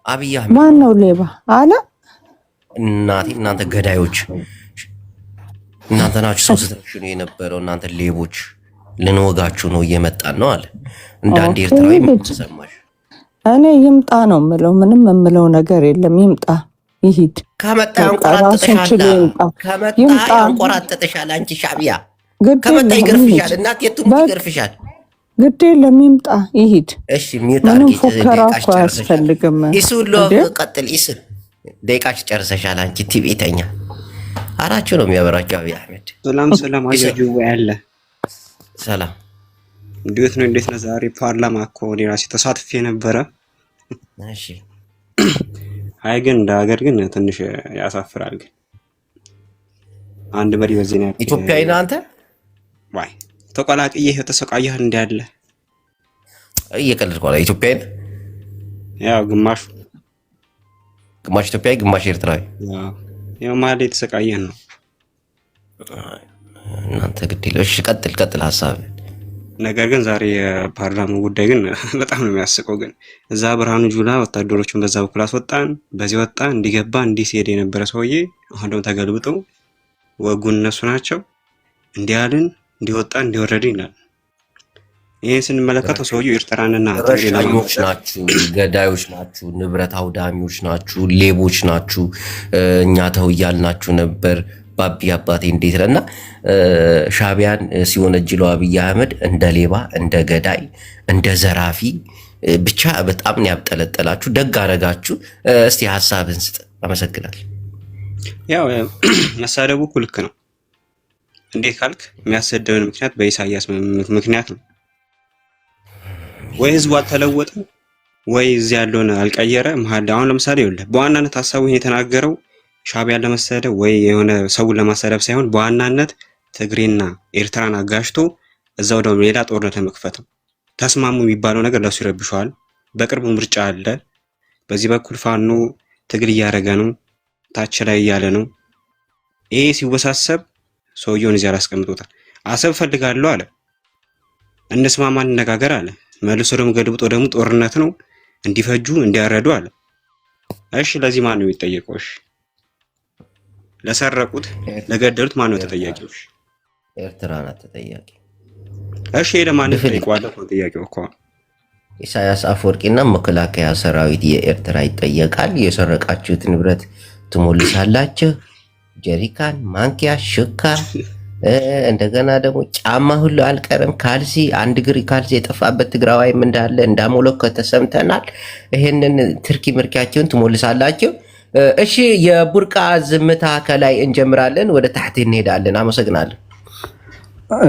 አብይ አህመድ ማን ነው ሌባ አለ? እናንተ ገዳዮች እናንተ ናችሁ። ሰው ስትረሽኑ የነበረው እናንተ ሌቦች ልንወጋችሁ ነው እየመጣን ነው አለ። እንደ አንድ ኤርትራዊ ምን ተሰማሽ? እኔ ይምጣ ነው የምለው። ምንም የምለው ነገር የለም። ይምጣ ይሂድ። ከመጣ ያንቆራጥጥሻል። አንቺ ሻዕቢያ ከመጣ ይገርፍሻል። እናት የቱም ይገርፍሻል። ግድ የለም ይምጣ ይሂድ። እሺ ሚውት ምንም ፉከራ እኮ አያስፈልግም። ኢሱ ቀጥል። ኢሱ ደቂቃሽ ጨርሰሻል። አንቺ ቲቪተኛ አራችሁ ነው የሚያበራችሁ። አብይ አህመድ ሰላም አያጁ ያለ ሰላም እንዴት ነው? ዛሬ ፓርላማ እኮ እኔ ራሴ ተሳትፌ ነበረ። እሺ አይ ግን እንደ ሀገር ግን ትንሽ ያሳፍራል። ግን አንድ መሪ በዚህ ነው ኢትዮጵያዊ ነህ አንተ? ዋይ ተቆላቅዬ ተሰቃየህ እንዳለ እየቀለድኩ ነው። ኢትዮጵያዊ ያው ግማሽ ኢትዮጵያዊ ግማሽ ኤርትራዊ ያው ማለት የተሰቃየን ነው። እናንተ ግድ የለሽ ቀጥል ሀሳብ። ነገር ግን ዛሬ የፓርላማው ጉዳይ ግን በጣም ነው የሚያስቀው። ግን እዛ ብርሃኑ ጁላ ወታደሮቹን በዛ በኩል አስወጣን፣ በዚህ ወጣ፣ እንዲገባ እንዲህ ሲሄድ የነበረ ሰውዬ አሁን ደግሞ ተገልብጠው ወጉን እነሱ ናቸው እንዲያልን እንዲወጣ እንዲወረድ ይላል። ይህን ስንመለከተው ሰውዬው ኤርትራንና ረሻኞች ናችሁ፣ ገዳዮች ናችሁ፣ ንብረት አውዳሚዎች ናችሁ፣ ሌቦች ናችሁ፣ እኛ ተው እያልናችሁ ነበር። ባቢ አባቴ እንዴት ለና ሻቢያን ሲወነጅለው አብይ አህመድ እንደ ሌባ፣ እንደ ገዳይ፣ እንደ ዘራፊ ብቻ በጣም ነው ያብጠለጠላችሁ። ደግ አረጋችሁ። እስቲ ሀሳብን ስጥ። አመሰግናለሁ። ያው መሳደቡ እኮ ልክ ነው። እንዴት ካልክ የሚያሰደብን ምክንያት በኢሳያስ ምክንያት ነው። ወይ ህዝቡ አልተለወጠ ወይ እዚህ ያለውን አልቀየረ። መሀል አሁን ለምሳሌ ይኸውልህ በዋናነት ሀሳቡ ይሄን የተናገረው ሻቢያን ለመሰደብ ወይ የሆነ ሰውን ለማሰደብ ሳይሆን በዋናነት ትግሬና ኤርትራን አጋሽቶ እዛው ደግሞ ሌላ ጦርነት ለመክፈት ነው። ተስማሙ የሚባለው ነገር ለሱ ይረብሸዋል። በቅርቡ ምርጫ አለ። በዚህ በኩል ፋኖ ትግል እያደረገ ነው፣ ታች ላይ እያለ ነው። ይሄ ሲወሳሰብ ሰውየውን እዚያ አስቀምጦታል። አሰብ ፈልጋለሁ አለ፣ እንስማማ እንነጋገር አለ። መልሶ ደግሞ ገልብጦ ደግሞ ጦርነት ነው እንዲፈጁ እንዲያረዱ አለ። እሺ ለዚህ ማን ነው የሚጠየቀው? እሺ ለሰረቁት ለገደሉት ማን ነው ተጠያቂው? ኤርትራ ናት ተጠያቂ። እሺ ለማን ተጠይቀዋለሁ? ጥያቄው እኮ ኢሳያስ አፈወርቂና መከላከያ ሰራዊት የኤርትራ ይጠየቃል። የሰረቃችሁት ንብረት ትሞልሳላችሁ። ጀሪካን፣ ማንኪያ፣ ሽካ እንደገና ደግሞ ጫማ ሁሉ አልቀረም። ካልሲ አንድ ግሪ ካልሲ የጠፋበት ትግራዋይም እንዳለ እንዳሞለከተ ተሰምተናል። ይሄንን ትርኪ ምርኪያችሁን ትሞልሳላችሁ። እሺ የቡርቃ ዝምታ ከላይ እንጀምራለን፣ ወደ ታሕቲ እንሄዳለን። አመሰግናለሁ።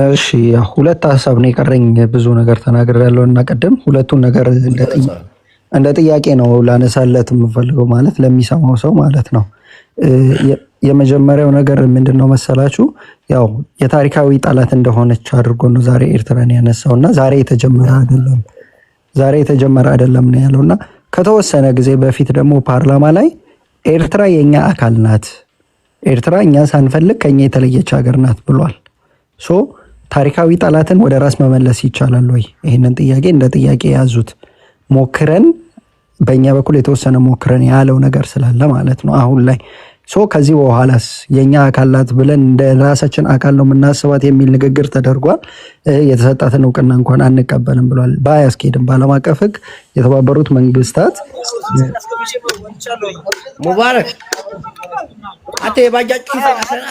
እሺ ሁለት ሀሳብ ነው የቀረኝ። ብዙ ነገር ተናግሬያለሁ እና ቀደም ሁለቱን ነገር እንደ ጥያቄ ነው ላነሳለት የምፈልገው ማለት ለሚሰማው ሰው ማለት ነው። የመጀመሪያው ነገር ምንድነው መሰላችሁ? ያው የታሪካዊ ጠላት እንደሆነች አድርጎ ነው ዛሬ ኤርትራን ያነሳውና ዛሬ የተጀመረ አይደለም ነው ያለውና ከተወሰነ ጊዜ በፊት ደግሞ ፓርላማ ላይ ኤርትራ የኛ አካል ናት፣ ኤርትራ እኛ ሳንፈልግ ከኛ የተለየች ሀገር ናት ብሏል። ሶ ታሪካዊ ጠላትን ወደ ራስ መመለስ ይቻላል ወይ? ይህንን ጥያቄ እንደ ጥያቄ ያዙት። ሞክረን በእኛ በኩል የተወሰነ ሞክረን ያለው ነገር ስላለ ማለት ነው አሁን ላይ ከዚህ በኋላስ የኛ አካላት ብለን እንደ ራሳችን አካል ነው የምናስባት የሚል ንግግር ተደርጓል። የተሰጣትን እውቅና እንኳን አንቀበልም ብሏል። ባያስኬድም በዓለም አቀፍ ሕግ የተባበሩት መንግስታት ሙባረክ አቴ ባጃጅ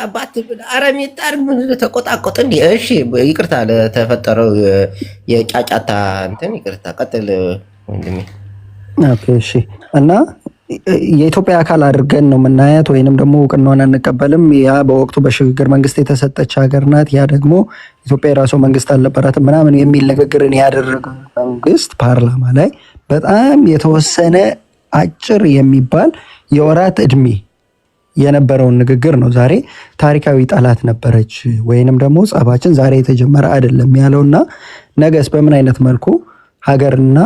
አባት አረሚጣር ምን ተቆጣቆጥ እንዴ? እሺ ይቅርታ ለተፈጠረው የጫጫታ እንትን ይቅርታ። ቀጥል ወንድሜ። ኦኬ እሺ። እና የኢትዮጵያ አካል አድርገን ነው የምናያት ወይንም ደግሞ እውቅናዋን አንቀበልም። ያ በወቅቱ በሽግግር መንግስት የተሰጠች ሀገር ናት። ያ ደግሞ ኢትዮጵያ የራሷ መንግስት አልነበራትም ምናምን የሚል ንግግርን ያደረገ መንግስት ፓርላማ ላይ በጣም የተወሰነ አጭር የሚባል የወራት እድሜ የነበረውን ንግግር ነው ዛሬ ታሪካዊ ጠላት ነበረች ወይንም ደግሞ ጸባችን ዛሬ የተጀመረ አይደለም ያለውና ነገስ በምን አይነት መልኩ ሀገርና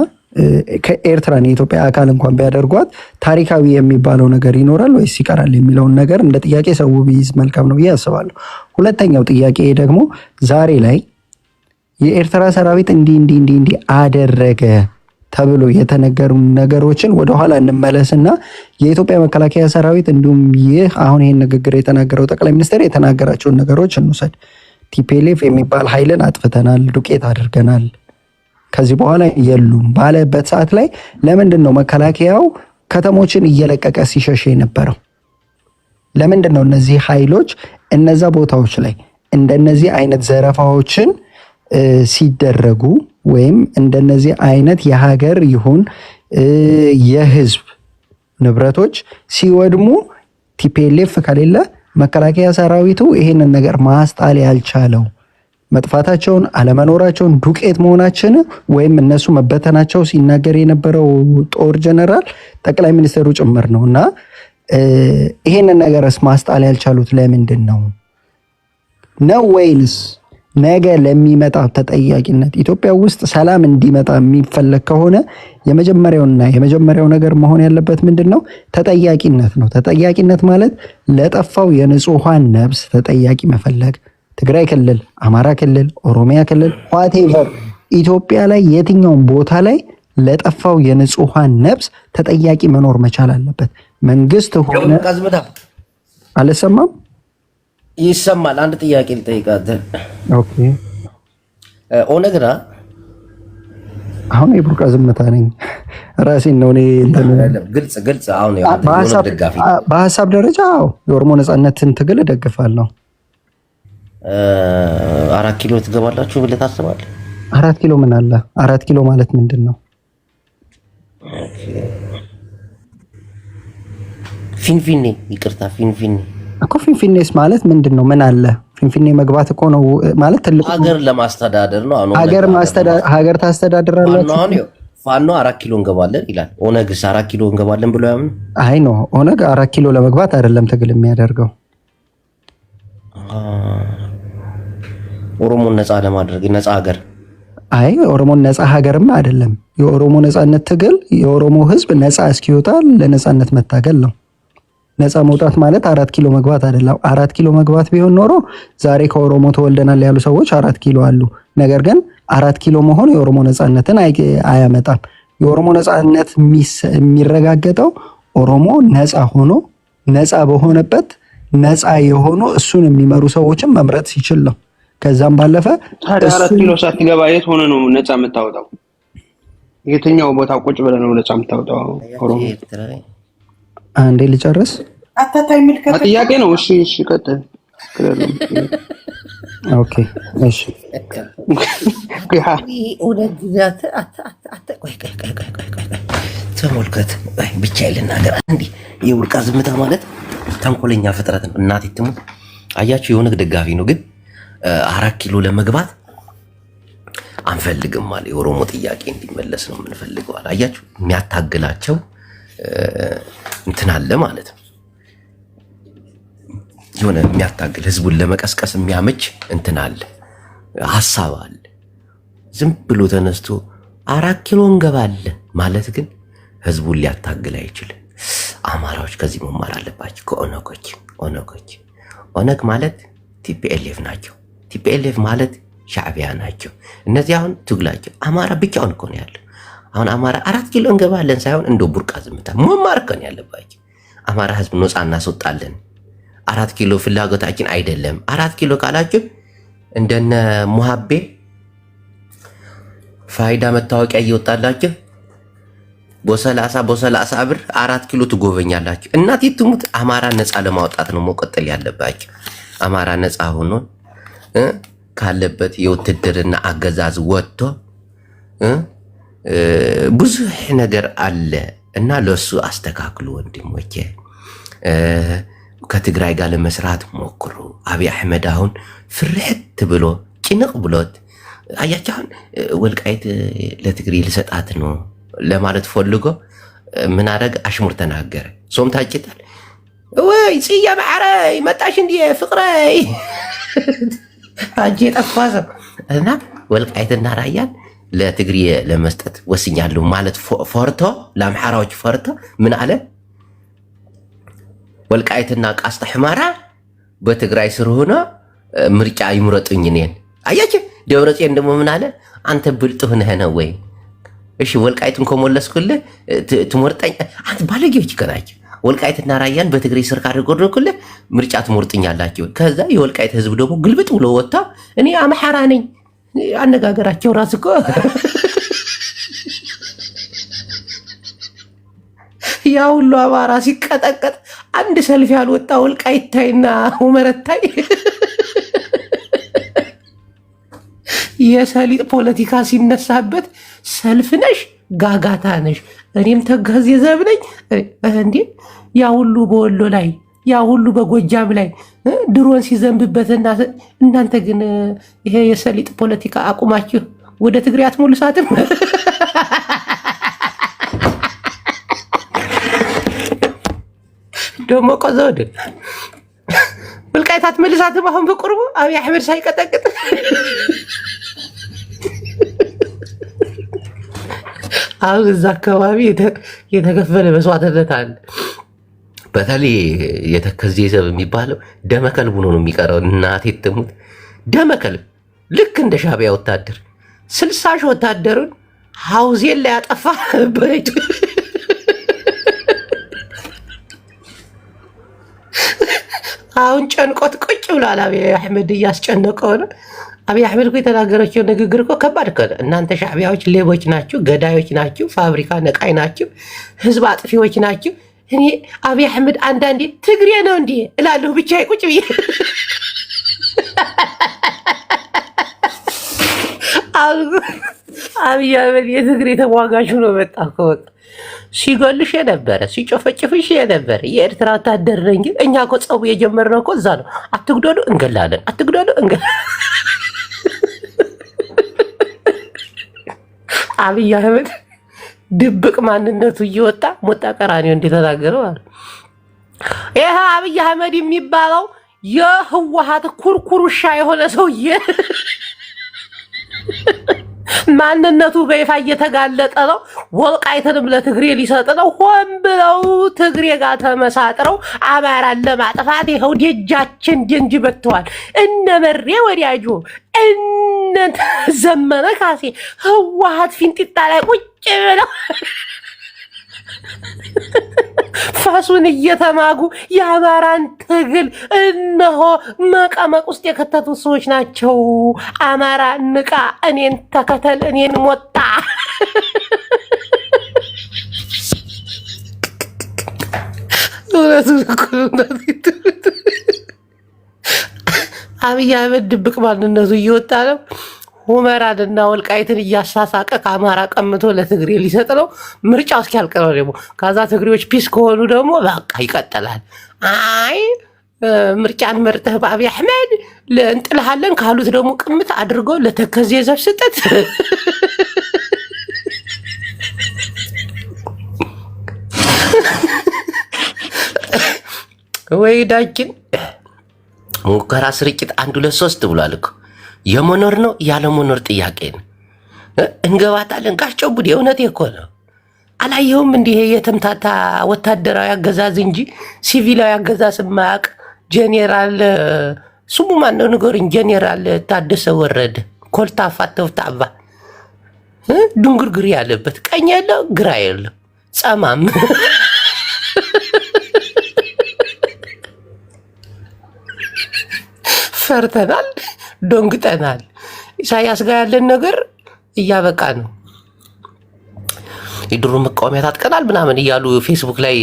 ከኤርትራን የኢትዮጵያ አካል እንኳን ቢያደርጓት ታሪካዊ የሚባለው ነገር ይኖራል ወይስ ይቀራል የሚለውን ነገር እንደ ጥያቄ ሰው ቢይዝ መልካም ነው ብዬ አስባለሁ። ሁለተኛው ጥያቄ ደግሞ ዛሬ ላይ የኤርትራ ሰራዊት እንዲህ አደረገ ተብሎ የተነገሩ ነገሮችን ወደኋላ እንመለስና የኢትዮጵያ መከላከያ ሰራዊት እንዲሁም ይህ አሁን ይህን ንግግር የተናገረው ጠቅላይ ሚኒስትር የተናገራቸውን ነገሮች እንውሰድ። ቲፒኤልኤፍ የሚባል ኃይልን አጥፍተናል፣ ዱቄት አድርገናል፣ ከዚህ በኋላ የሉም ባለበት ሰዓት ላይ ለምንድን ነው መከላከያው ከተሞችን እየለቀቀ ሲሸሽ የነበረው? ለምንድን ነው እነዚህ ኃይሎች እነዛ ቦታዎች ላይ እንደነዚህ አይነት ዘረፋዎችን ሲደረጉ ወይም እንደነዚህ አይነት የሀገር ይሁን የህዝብ ንብረቶች ሲወድሙ ቲፒኤልኤፍ ከሌለ መከላከያ ሰራዊቱ ይሄንን ነገር ማስጣል ያልቻለው? መጥፋታቸውን አለመኖራቸውን ዱቄት መሆናችን ወይም እነሱ መበተናቸው ሲናገር የነበረው ጦር ጀነራል ጠቅላይ ሚኒስትሩ ጭምር ነው። እና ይሄንን ነገርስ ማስጣል ያልቻሉት ለምንድን ነው? ወይንስ ነገ ለሚመጣ ተጠያቂነት ኢትዮጵያ ውስጥ ሰላም እንዲመጣ የሚፈለግ ከሆነ የመጀመሪያው ነገር መሆን ያለበት ምንድነው? ተጠያቂነት ነው። ተጠያቂነት ማለት ለጠፋው የንጹሃን ነፍስ ተጠያቂ መፈለግ። ትግራይ ክልል፣ አማራ ክልል፣ ኦሮሚያ ክልል ዋቴቨር ኢትዮጵያ ላይ የትኛውም ቦታ ላይ ለጠፋው የንጹሃን ነፍስ ተጠያቂ መኖር መቻል አለበት። መንግስት ሆነ አልሰማም ይሰማል። አንድ ጥያቄ ልጠይቃት። ኦኬ ኦነግና አሁን የቡርቃ ዝምታ ነኝ ራሴን ነው እኔ ግልጽ አሁን በሀሳብ ደረጃ የኦሮሞ ነጻነትን ትግል እደግፋለሁ። 4 ኪሎ ትገባላችሁ ብለህ ታስባለህ? 4 ኪሎ ምን አለ? 4 ኪሎ ማለት ምንድን ነው? ፊንፊኔ ይቅርታ፣ ፊንፊኔ እኮ ፊንፊኔስ ማለት ምንድን ነው? ምን አለ? ፊንፊኔ መግባት እኮ ነው ማለት ትልቁ ሀገር ለማስተዳደር ነው። ሀገር ታስተዳድራላችሁ። ፋኖ 4 ኪሎ እንገባለን ይላል። ኦነግስ 4 ኪሎ እንገባለን ብሎ ያምን? አይ ነው ኦነግ 4 ኪሎ ለመግባት አይደለም ትግል የሚያደርገው ኦሮሞን ነፃ ለማድረግ ነፃ ሀገር። አይ ኦሮሞን ነፃ ሀገርም አይደለም። የኦሮሞ ነፃነት ትግል የኦሮሞ ህዝብ ነፃ እስኪወጣ ለነፃነት መታገል ነው። ነፃ መውጣት ማለት 4 ኪሎ መግባት አይደለም። 4 ኪሎ መግባት ቢሆን ኖሮ ዛሬ ከኦሮሞ ተወልደናል ያሉ ሰዎች 4 ኪሎ አሉ። ነገር ግን 4 ኪሎ መሆን የኦሮሞ ነፃነትን አያመጣም። የኦሮሞ ነፃነት የሚረጋገጠው ኦሮሞ ነፃ ሆኖ ነፃ በሆነበት ነፃ የሆኑ እሱን የሚመሩ ሰዎችን መምረጥ ሲችል ነው። ከዛም ባለፈ 4 ኪሎ ሳትገባ የት ሆነ ነው ነፃ የምታወጣው? የትኛው ቦታ ቁጭ ብለህ ነው ነፃ የምታወጣው? ኦሮሞ አንዴ ልጨርስ። አታታይ ምልከታ ጥያቄ ነው። እሺ ቀጥል። ኦኬ እሺ ተመልከት ብቻ ልናገር አንዴ። የቡርቃ ዝምታ ማለት ተንኮለኛ ፍጥረት ነው። እናቴ ትሙት። አያችሁ የኦነግ ደጋፊ ነው፣ ግን 4 ኪሎ ለመግባት አንፈልግም ማለት የኦሮሞ ጥያቄ እንዲመለስ ነው የምንፈልገው። አያችሁ የሚያታግላቸው እንትን አለ ማለት ነው። የሆነ የሚያታግል ህዝቡን ለመቀስቀስ የሚያመች እንትን አለ፣ ሀሳብ አለ። ዝም ብሎ ተነስቶ 4 ኪሎ እንገባለን ማለት ግን ህዝቡን ሊያታግል አይችልም። አማራዎች ከዚህ መማር አለባቸው ከኦነጎች። ኦነግ ማለት ቲፒኤልኤፍ ናቸው። ቲፒኤልኤፍ ማለት ሻዕቢያ ናቸው። እነዚህ አሁን ትግላቸው አማራ ብቻውን እኮ ነው ያለው። አሁን አማራ 4 ኪሎ እንገባለን ሳይሆን እንደ ቡርቃ ዝምታ መማር እኮ ነው ያለባቸው። አማራ ህዝብ ነፃ እናስወጣለን። 4 ኪሎ ፍላጎታችን አይደለም። 4 ኪሎ ካላችሁ እንደነ ሙሃቤ ፋይዳ መታወቂያ እየወጣላችሁ በ30 ብር 4 ኪሎ ትጎበኛላችሁ። እናት ትሙት። አማራ ነፃ ለማውጣት ነው መቆጠል ያለባችሁ። አማራ ነፃ ሆኖ ካለበት የውትድርና አገዛዝ ወጥቶ ብዙ ነገር አለ እና ለሱ አስተካክሉ ወንድሞቼ። ከትግራይ ጋር ለመስራት ሞክሩ። አብይ አሕመድ አሁን ፍርሕት ብሎ ጭንቅ ብሎት አያቻሁን ወልቃይት ለትግሪ ልሰጣት ነው ለማለት ፈልጎ ምን አረግ? አሽሙር ተናገረ። ሶም ታጭታል ወይ ጽያ ማዕረይ መጣሽ እንዲ ፍቅረይ አጄ ጠፋሰ እና ወልቃይትና ራያን ለትግሪ ለመስጠት ወስኛለሁ ማለት ፈርቶ ለአምሓራዎች ፈርቶ ምን አለ? ወልቃይትና ቃስታ ሕማራ በትግራይ ስር ሆኖ ምርጫ ይምረጡኝ እኔን። አያችሁ ደብረጽዮን ደግሞ ምን አለ? አንተ ብልጥ ሆነህ ነው ወይ? እሺ ወልቃይትን ከሞለስኩልህ ትመርጠኝ? አንተ ባለጌዎች ከናችሁ። ወልቃይትና ራያን በትግራይ ስር ካደረኩልህ ምርጫ ትመርጡኛላችሁ። ከዛ የወልቃይት ህዝብ ደግሞ ግልብጥ ብሎ ወጣ እኔ አምሓራ ነኝ። አነጋገራቸው ራስ እኮ ያ ሁሉ አማራ ሲቀጠቀጥ አንድ ሰልፍ ያልወጣ ወልቃይታይና ሁመረታይ የሰሊጥ ፖለቲካ ሲነሳበት ሰልፍ ነሽ፣ ጋጋታ ነሽ፣ እኔም ተጋዝ የዘብ ነኝ እንዴ! ያ ሁሉ በወሎ ላይ ያ ሁሉ በጎጃም ላይ ድሮን ሲዘንብበትና እናንተ ግን ይሄ የሰሊጥ ፖለቲካ አቁማችሁ ወደ ትግሬ አትሞልሳትም? ደሞ ቆዘወደ ወልቃይት አትመልሳትም አሁን በቅርቡ አብይ አህመድ ሳይቀጠቅጥ አሁን እዛ አካባቢ የተከፈለ መስዋዕትነት አለ። በተለይ የተከዜ ዘብ የሚባለው ደመከልብ ሆኖ ነው የሚቀረው። እናቴ ትሙት ደመከልብ ልክ እንደ ሻዕቢያ ወታደር 60 ሺህ ወታደሩን ሀውዜን ላይ ያጠፋ በይቱ አሁን ጨንቆት ቁጭ ብሏል። አብይ አህመድ እያስጨነቀው ነው። አብይ አህመድ እኮ የተናገረችው ንግግር እኮ ከባድ እኮ ነው። እናንተ ሻዕቢያዎች ሌቦች ናችሁ፣ ገዳዮች ናችሁ፣ ፋብሪካ ነቃይ ናችሁ፣ ህዝብ አጥፊዎች ናችሁ። እኔ አብይ አህመድ አንዳንዴ ትግሬ ነው እንዲህ እላለሁ ብቻ ቁጭ ብዬ አብይ አህመድ የትግሬ ተሟጋች ሆኖ መጣ እኮ በቃ ሲገልሽ የነበረ ሲጮፈጭፍሽ የነበረ የኤርትራ ወታደር ነኝ። ግን እኛ እኮ ጸቡ የጀመርነው እኮ እዛ ነው። አትግደሉ እንገላለን፣ አትግደሉ እንገላለን። አብይ አህመድ ድብቅ ማንነቱ እየወጣ ሞጣ ቀራኒዮ እንደተናገረው አለ። ይሄ አብይ አህመድ የሚባለው የህወሓት ኩርኩሩሻ የሆነ ሰውዬ ማንነቱ በይፋ እየተጋለጠ ነው። ወልቃይትንም ለትግሬ ሊሰጥ ነው። ሆን ብለው ትግሬ ጋር ተመሳጥረው አማራን ለማጥፋት ይኸው ደጃችን ደንጅ በተዋል። እነ መሬ ወዲያጆ እነ ዘመነ ካሴ ህወሓት ፊንጢጣ ላይ ቁጭ ብለው ፋሱን እየተማጉ የአማራን ትግል እነሆ መቀመቅ ውስጥ የከተቱ ሰዎች ናቸው። አማራ ንቃ፣ እኔን ተከተል፣ እኔን ሞጣ። አብይ አህመድ ድብቅ ማንነቱ እየወጣ ነው። ሁመራንና ወልቃይትን እያሳሳቀ ከአማራ ቀምቶ ለትግሬ ሊሰጥ ነው። ምርጫው እስኪያልቅ ነው ደግሞ። ከዛ ትግሬዎች ፒስ ከሆኑ ደግሞ በቃ ይቀጥላል። አይ ምርጫን መርጠህ በአብይ አህመድ እንጥልሃለን ካሉት ደግሞ ቅምት አድርገው ለተከዜ ዘብ ስጠት። ወይዳችን ሙከራ ስርጭት 1 2 3 ብሏል እኮ የመኖር ነው ያለመኖር ጥያቄ ነው። እንገባታለን ጋቸው ቡድ የእውነቴ እኮ ነው። አላየውም እንዲህ የተምታታ ወታደራዊ አገዛዝ እንጂ ሲቪላዊ አገዛዝ ማያቅ ጄኔራል ስሙ ማን ነው ንገሩኝ። ጄኔራል ታደሰ ወረደ ኮልታፋ ተውታባ ድንግርግር ያለበት ቀኝ ያለው ግራ ያለው ጸማም ፈርተናል፣ ዶንግጠናል። ኢሳያስ ጋር ያለን ነገር እያበቃ ነው። የድሮ መቃወሚያ ታጥቀናል ምናምን እያሉ ፌስቡክ ላይ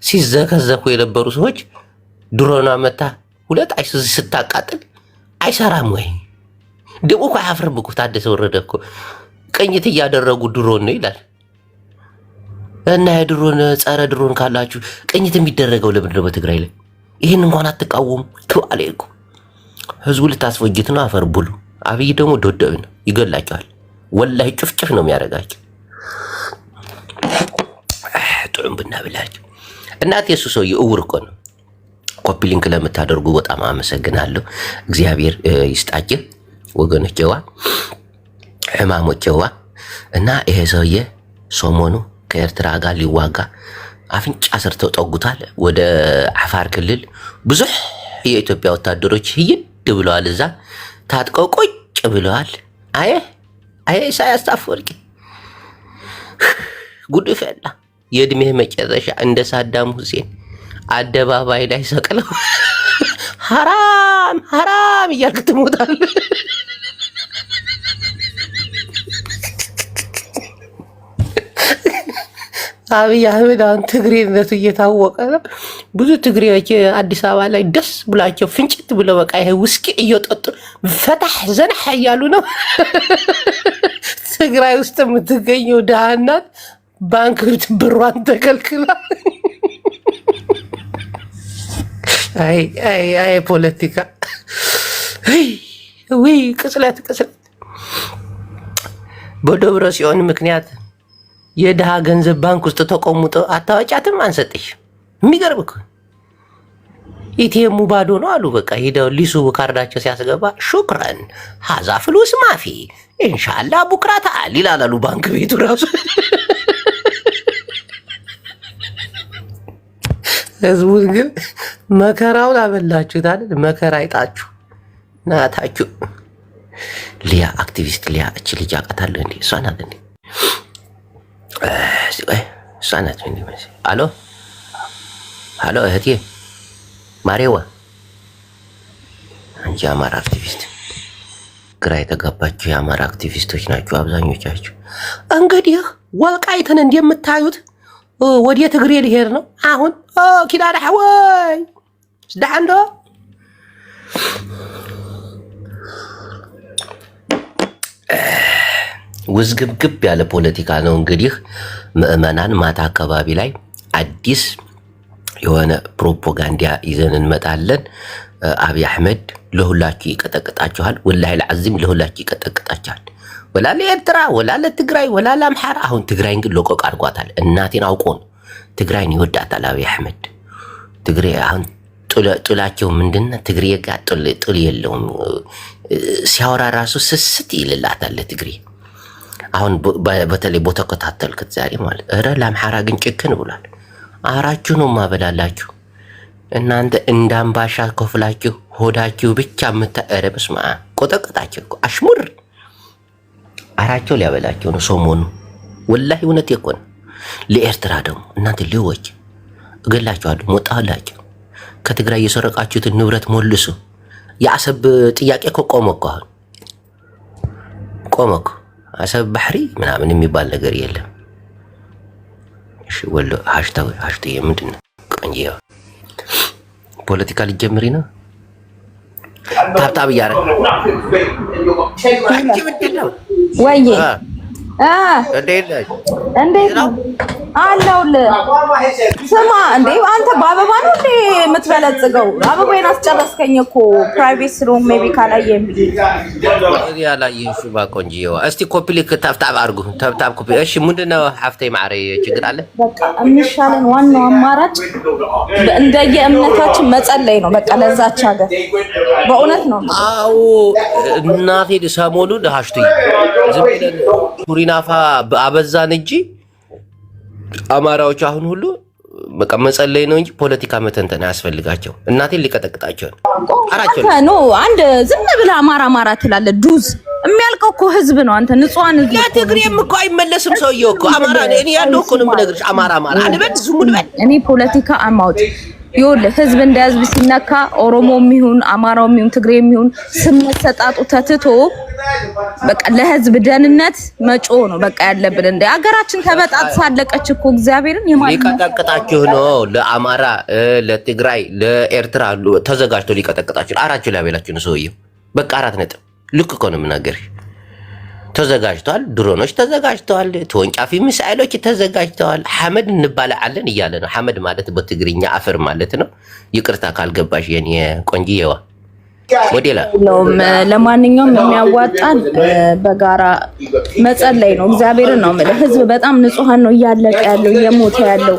ሲዘከዘኩ የነበሩ ሰዎች ድሮና መታ 2 አይሱዚ ስታቃጥል አይሰራም ወይ? ደግሞ እኮ አያፍርም እኮ ታደሰ ወረደ እኮ ቅኝት እያደረጉ ድሮን ነው ይላል። እና የድሮን ጸረ ድሮን ካላችሁ ቅኝት የሚደረገው ለምንድን ነው በትግራይ ላይ? ይህን እንኳን አትቃወሙ ተዋለ እኮ ህዝቡ ልታስፈጅት ነው። አፈር ብሉ። አብይ ደግሞ ዶደብ ነው፣ ይገላቸዋል። ወላሂ ጭፍጭፍ ነው የሚያደርጋቸው። ጥሩም ብናብላችሁ እናት የሱ ሰውዬ እውር እኮ ነው። ኮፒ ሊንክ ለምታደርጉ በጣም አመሰግናለሁ። እግዚአብሔር ይስጣችሁ ወገኖቼዋ፣ ህማሞቼዋ። እና ይሄ ሰውዬ ሰሞኑ ከኤርትራ ጋር ሊዋጋ አፍንጫ ሰርተው ጠጉታል። ወደ አፋር ክልል ብዙ የኢትዮጵያ ወታደሮች ይይድ ብለዋል። እዛ ታጥቀው ቁጭ ብለዋል። አይ ኢሳያስ አፈወርቂ ጉድ ፈላ። የእድሜህ መጨረሻ እንደ ሳዳም ሁሴን አደባባይ ላይ ሰቅለው ሐራም ሐራም እያልክ ትሞታለህ። አብይ አህመድ አሁን ትግሬነቱ እየታወቀ ነው። ብዙ ትግሬዎች አዲስ አበባ ላይ ደስ ብላቸው ፍንጭት ብለው በቃ ይሄ ውስኪ እየጠጡ ፈታህ ዘናህ እያሉ ነው። ትግራይ ውስጥ የምትገኘው ድሃ እናት ባንክ ብሯን ተከልክላ አይ ፖለቲካ ወይ ቅጽለት በደብረ ጽዮን ምክንያት የድሃ ገንዘብ ባንክ ውስጥ ተቆሙጦ አታወጫትም አንሰጥሽ። የሚገርም እኮ ኢቲኤሙ ባዶ ነው አሉ። በቃ ሄደው ሊሱ ካርዳቸው ሲያስገባ ሹክረን ሀዛ ፍሉስ ማፊ ኢንሻአላ ቡክራታ ይላሉ ባንክ ቤቱ ራሱ። ህዝቡን ግን መከራውን አበላችሁት አይደል? መከራ አይጣችሁ ናታችሁ። ሊያ አክቲቪስት ሊያ እቺ ልጅ አውቃታለሁ እንዴ? እሷ ናት እንዴ? እሷ ናት እንዴ? አሎ አሎ እህቴ ማሬዋ አንቺ አማራ አክቲቪስት ግራ የተጋባችሁ የአማራ አክቲቪስቶች ናችሁ አብዛኞቻችሁ። እንግዲህ ወልቃይትን እንደምታዩት ወደ ትግሬ ሊሄድ ነው አሁን። ኪዳነ ወይ ስዳንዶ ውዝግብግብ ያለ ፖለቲካ ነው። እንግዲህ ምዕመናን ማታ አካባቢ ላይ አዲስ የሆነ ፕሮፓጋንዳ ይዘን እንመጣለን። አብይ አህመድ ለሁላችሁ ይቀጠቅጣችኋል። ወላሂ ለዓዚም ለሁላችሁ ይቀጠቅጣችኋል። ወላ ለኤርትራ ወላ ለትግራይ ወላ ለአምሓራ። አሁን ትግራይን ግን ለቆቅ አድርጓታል። እናቴን አውቆ ነው ትግራይን ይወዳታል አብይ አህመድ። ትግሬ አሁን ጥላቸው ምንድነው? ትግሬ ጋር ጥል የለውም። ሲያወራ ራሱ ስስት ይልላታል ትግሬ። አሁን በተለይ በተከታተልኩት ዛሬ ማለት እረ ለአምሓራ ግን ጭክን ብሏል። አራችሁ ነው ማበላላችሁ እናንተ እንዳምባሻ ከፍላችሁ ሆዳችሁ ብቻ ምታረብስ ማ ቆጠቀጣችሁ እኮ አሽሙር አራቸው ሊያበላችሁ ነው ሰሞኑ። ወላሂ እውነት ይቆን ለኤርትራ ደግሞ እናንተ ልጆች እገላችኋለሁ ሞጣላችሁ። ከትግራይ የሰረቃችሁትን ንብረት መልሱ። የአሰብ ጥያቄ እኮ ቆመ እኮ አሁን ቆመ እኮ። አሰብ ባህሪ ምናምን የሚባል ነገር የለም። እሺ ወሎ ሃሽታግ ምንድን ነው? ቆንጆ ፖለቲካ ሊጀምሪ ነው። ታብታብ እያደረግ አንቺ ምንድን ነው ወይዬ? እንዴት ነው አለሁልህ። ስማ እንዴ አንተ በአበባ ነው እንዴ የምትበለጽገው? አበባዬን አስጨረስከኝ እኮ ፕራይቬት ስለሆነ ሜቢ ካላየህ ብዬ ያላየሽ ባቆንጂዋ። እስቲ ኮፒ ሊክ ታብታብ አድርጉ። ታብታብ ኮፒ። እሺ ምንድነው ሀፍቴ ማዕረ ችግር አለ? በቃ የሚሻለን ዋናው አማራጭ እንደየ እምነታችን መጸለይ ነው። በቃ ለዛች ሀገር በእውነት ነው። አዎ እናቴ ሰሞኑን ሀሽቱ ዝም ብለን ቱሪናፋ አበዛን እንጂ አማራዎች አሁን ሁሉ በቃ መጸለይ ነው እንጂ ፖለቲካ መተንተን አያስፈልጋቸው። እናቴን ሊቀጠቅጣቸው ኖ አንድ ዝም ብለህ አማራ ትላለህ። ዱዝ የሚያልቀው እኮ ህዝብ ነው። አንተ ንጹሃን ህዝብ ለትግሬም እኮ አይመለስም ሰውዬው እኮ አማራ እኔ ያለው እኮ ነው የምነግርሽ። አማራ አንበል ዝሙን በል። እኔ ፖለቲካ አማውጥ ይኸውልህ ህዝብ እንደ ህዝብ ሲነካ ኦሮሞም ይሁን አማራውም ይሁን ትግሬም ይሁን ስም መሰጣጡ ተትቶ በቃ ለህዝብ ደህንነት መጮ ነው በቃ ያለብን። እንደ ሀገራችን ተበጣጥሳለቀች እኮ እግዚአብሔርን ሊቀጠቅጣችሁ ነው። ለአማራ ለትግራይ ለኤርትራ ተዘጋጅቶ ሊቀጠቅጣችሁ አራችሁ ላይ ያበላችሁ ነው ሰውዬው። በቃ 4 ነጥብ ልክ እኮ ነው የምናገርሽ። ተዘጋጅቷል። ድሮኖች ተዘጋጅተዋል። ተወንጫፊ ሚሳኤሎች ተዘጋጅተዋል። ሐመድ እንባላለን እያለ ነው። ሐመድ ማለት በትግርኛ አፈር ማለት ነው። ይቅርታ ካልገባሽ የኔ ቆንጂዬዋ ወዴላ። ለማንኛውም የሚያዋጣን በጋራ መጸለይ ነው። እግዚአብሔርን ነው የምልህ። ህዝብ በጣም ንጹሃን ነው እያለቀ ያለው እየሞተ ያለው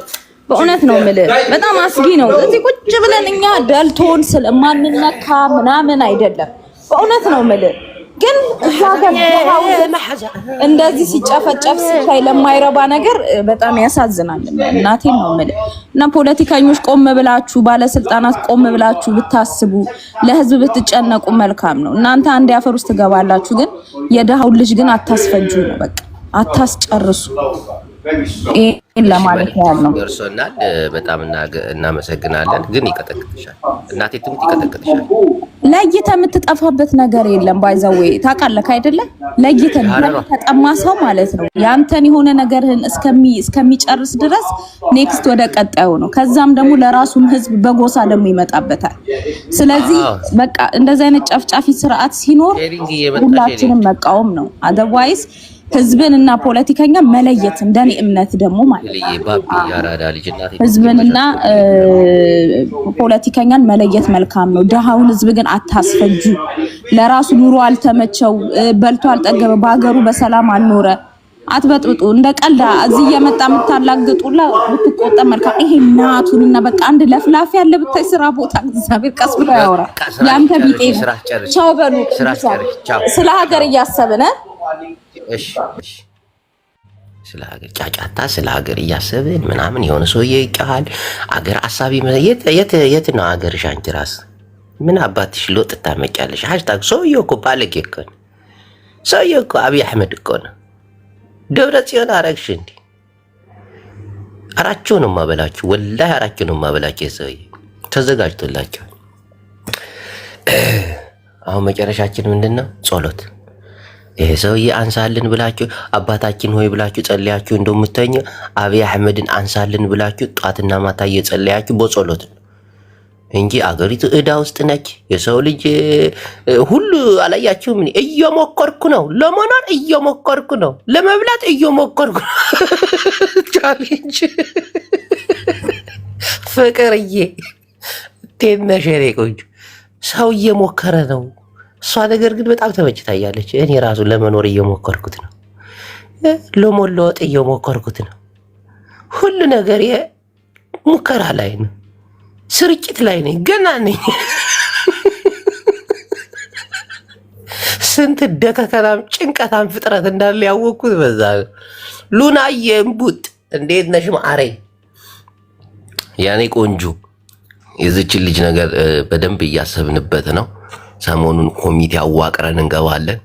በእውነት ነው የምልህ። በጣም አስጊ ነው። እዚህ ቁጭ ብለን እኛ ደልቶን ስለማንነካ ምናምን አይደለም። በእውነት ነው የምልህ። ግን እዛ ጋር እንደዚህ ሲጨፈጨፍ ሲታይ ለማይረባ ነገር በጣም ያሳዝናል። እናቴን ነው የምልህ። እና ፖለቲከኞች ቆም ብላችሁ፣ ባለስልጣናት ቆም ብላችሁ ብታስቡ፣ ለህዝብ ብትጨነቁ መልካም ነው። እናንተ አንድ ያፈር ውስጥ ትገባላችሁ፣ ግን የደሃውን ልጅ ግን አታስፈጁ ነው በቃ አታስጨርሱ። ይሄን ለማለት ነው። ደርሶናል። በጣም እናመሰግናለን። ግን ይቀጠቅጥሻል እናቴ ትሙት ይቀጠቅጥሻል። ለይተህ የምትጠፋበት ነገር የለም። ባይዘዌ ታውቃለህ አይደለ? ለይተህ ተጠማ ሰው ማለት ነው ያንተን የሆነ ነገርህን እስከሚጨርስ ድረስ ኔክስት ወደ ቀጣዩ ነው። ከዛም ደግሞ ለራሱም ህዝብ በጎሳ ደግሞ ይመጣበታል። ስለዚህ በቃ እንደዚህ አይነት ጨፍጫፊ ስርዓት ሲኖር ሁላችንም መቃወም ነው። አዘርዋይስ ህዝብንና ፖለቲከኛ መለየት እንደኔ እምነት ደግሞ ማለት ነው። ህዝብንና ፖለቲከኛን መለየት መልካም ነው። ደሃውን ህዝብ ግን አታስፈጁ። ለራሱ ኑሮ አልተመቸው፣ በልቶ አልጠገበ፣ በሀገሩ በሰላም አልኖረ አትበጥብጡ። እንደ ቀልድ እዚህ እየመጣ የምታላግጡላ ብትቆጠ መልካም። ይሄ እናቱንና በቃ አንድ ለፍላፊ ያለ ብታይ ስራ ቦታ እግዚአብሔር ቀስ ብሎ ያወራ ያንተ ቢጤ ነው። ቻው በሉ። ስለ ሀገር እያሰብን እሺ ስለ ሀገር ጫጫታ ስለ ሀገር እያሰብን ምናምን የሆነ ሰውዬ ይቀሃል አገር አሳቢ የት ነው ሀገርሽ? አንቺ ራስ ምን አባትሽ ሎጥ ታመጫለሽ? ሃሽታግ ሰውዬው እኮ ባለጌ እኮ ነው። ሰውዬው እኮ አብይ አህመድ እኮ ነው። ደብረ ጽዮን አረግሽ እንዴ? አራቸው ነው ማበላችሁ፣ ወላሂ አራቸው ነው ማበላችሁ። ሰውዬ ተዘጋጅቶላችሁ አሁን መጨረሻችን ምንድነው? ጸሎት። ይሄ ሰውዬ አንሳልን ብላችሁ አባታችን ሆይ ብላችሁ ጸልያችሁ እንደምትተኙ አብይ አህመድን አንሳልን ብላችሁ ጧትና ማታ እየጸለያችሁ በጸሎት ነው እንጂ አገሪቱ እዳ ውስጥ ነች። የሰው ልጅ ሁሉ አላያችሁም? እየሞከርኩ ነው ለመኖር፣ እየሞከርኩ ነው ለመብላት፣ እየሞከርኩ ነው። ቻሌንጅ ፍቅርዬ ቴነሸሬ ቆንጆ ሰው እየሞከረ ነው። እሷ ነገር ግን በጣም ተመችታያለች። እኔ ራሱ ለመኖር እየሞከርኩት ነው፣ ለመለወጥ እየሞከርኩት ነው። ሁሉ ነገር ሙከራ ላይ ነው፣ ስርጭት ላይ ነኝ፣ ገና ነኝ። ስንት ደከከናም ጭንቀታም ፍጥረት እንዳለ ያወቅኩት በዛ ነው። ሉናዬ እምቡጥ እንዴት ነሽ ማሬ? ያኔ ቆንጆ የዚችን ልጅ ነገር በደንብ እያሰብንበት ነው። ሰሞኑን ኮሚቴ አዋቅረን እንገባለን።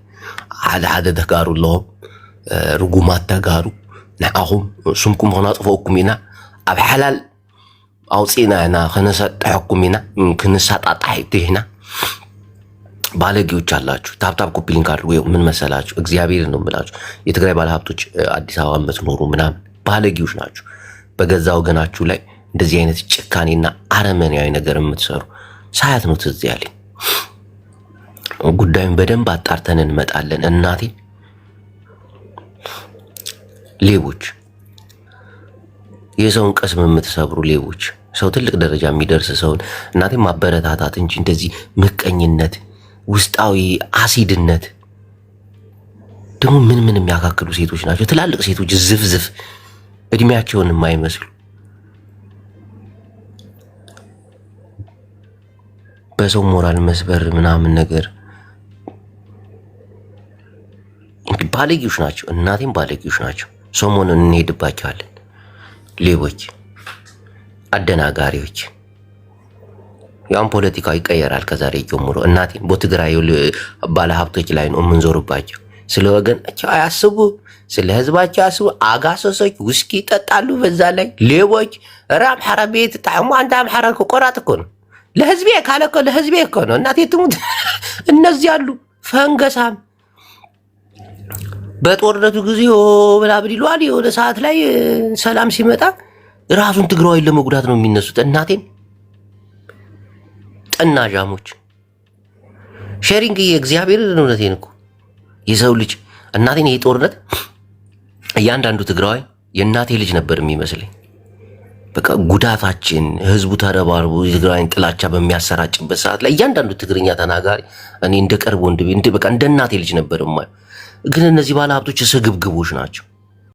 ሓደ ተጋሩ ኣለዎም ርጉማት ተጋሩ ንዓኹም ስምኩም ክነጥፈኩም ኢና ኣብ ሓላል ኣውፂና ኢና ክነሰጥሐኩም ኢና ክንሳጣጣሕ ኢና። ባለጌዎች አላችሁ። ታብታብ ኮፒ ሊንክ አድርጉ። ምን መሰላችሁ? እግዚአብሔር ነው የምላችሁ። የትግራይ ባለሀብቶች አዲስ አበባ የምትኖሩ ምናምን ባለጌዎች ናችሁ። በገዛ ወገናችሁ ላይ እንደዚህ አይነት ጭካኔና አረመኔያዊ ነገር የምትሰሩ ሳያት ነው ትዝ ያለኝ። ጉዳዩን በደንብ አጣርተን እንመጣለን። እናቴ ሌቦች፣ የሰውን ቀስም የምትሰብሩ ሌቦች፣ ሰው ትልቅ ደረጃ የሚደርስ ሰውን እናቴ ማበረታታት እንጂ እንደዚህ ምቀኝነት፣ ውስጣዊ አሲድነት ደግሞ ምን የሚያካክሉ ሴቶች ናቸው። ትላልቅ ሴቶች ዝፍዝፍ እድሜያቸውን የማይመስሉ በሰው ሞራል መስበር ምናምን ነገር ባለጌዎች ናቸው። እናቴም ባለጌዎች ናቸው። ሰሞኑን እንሄድባቸዋለን። ሌቦች፣ አደናጋሪዎች። ያም ፖለቲካው ይቀየራል ከዛሬ ጀምሮ። እናቴም በትግራይ ባለሀብቶች ላይ ነው የምንዞርባቸው። ስለ ወገናቸው አያስቡ፣ ስለ ህዝባቸው አያስቡ። አጋሰሶች ውስኪ ይጠጣሉ። በዛ ላይ ሌቦች። አምሓራ ቤት ጣዕሙ አንተ አምሓራ ቆራጥ እኮ ነው። ለህዝቤ ካለ እኮ ለህዝቤ እኮ ነው። እናቴ ትሙት። እነዚህ አሉ ፈንገሳም በጦርነቱ ጊዜ ብላብል ይሏል። የሆነ ሰዓት ላይ ሰላም ሲመጣ ራሱን ትግራዋይን ለመጉዳት ነው የሚነሱት። እናቴን ጠናዣሞች ሼሪንግ የእግዚአብሔር እውነቴን እኮ የሰው ልጅ እናቴን ይሄ ጦርነት እያንዳንዱ ትግራዋይ የእናቴ ልጅ ነበር የሚመስለኝ። በቃ ጉዳታችን ህዝቡ ተረባርቦ የትግራይን ጥላቻ በሚያሰራጭበት ሰዓት ላይ እያንዳንዱ ትግርኛ ተናጋሪ እኔ እንደ ቀርብ ወንድሜ በቃ እንደ እናቴ ልጅ ነበር የማየው። ግን እነዚህ ባለ ሀብቶች ስግብግቦች ናቸው።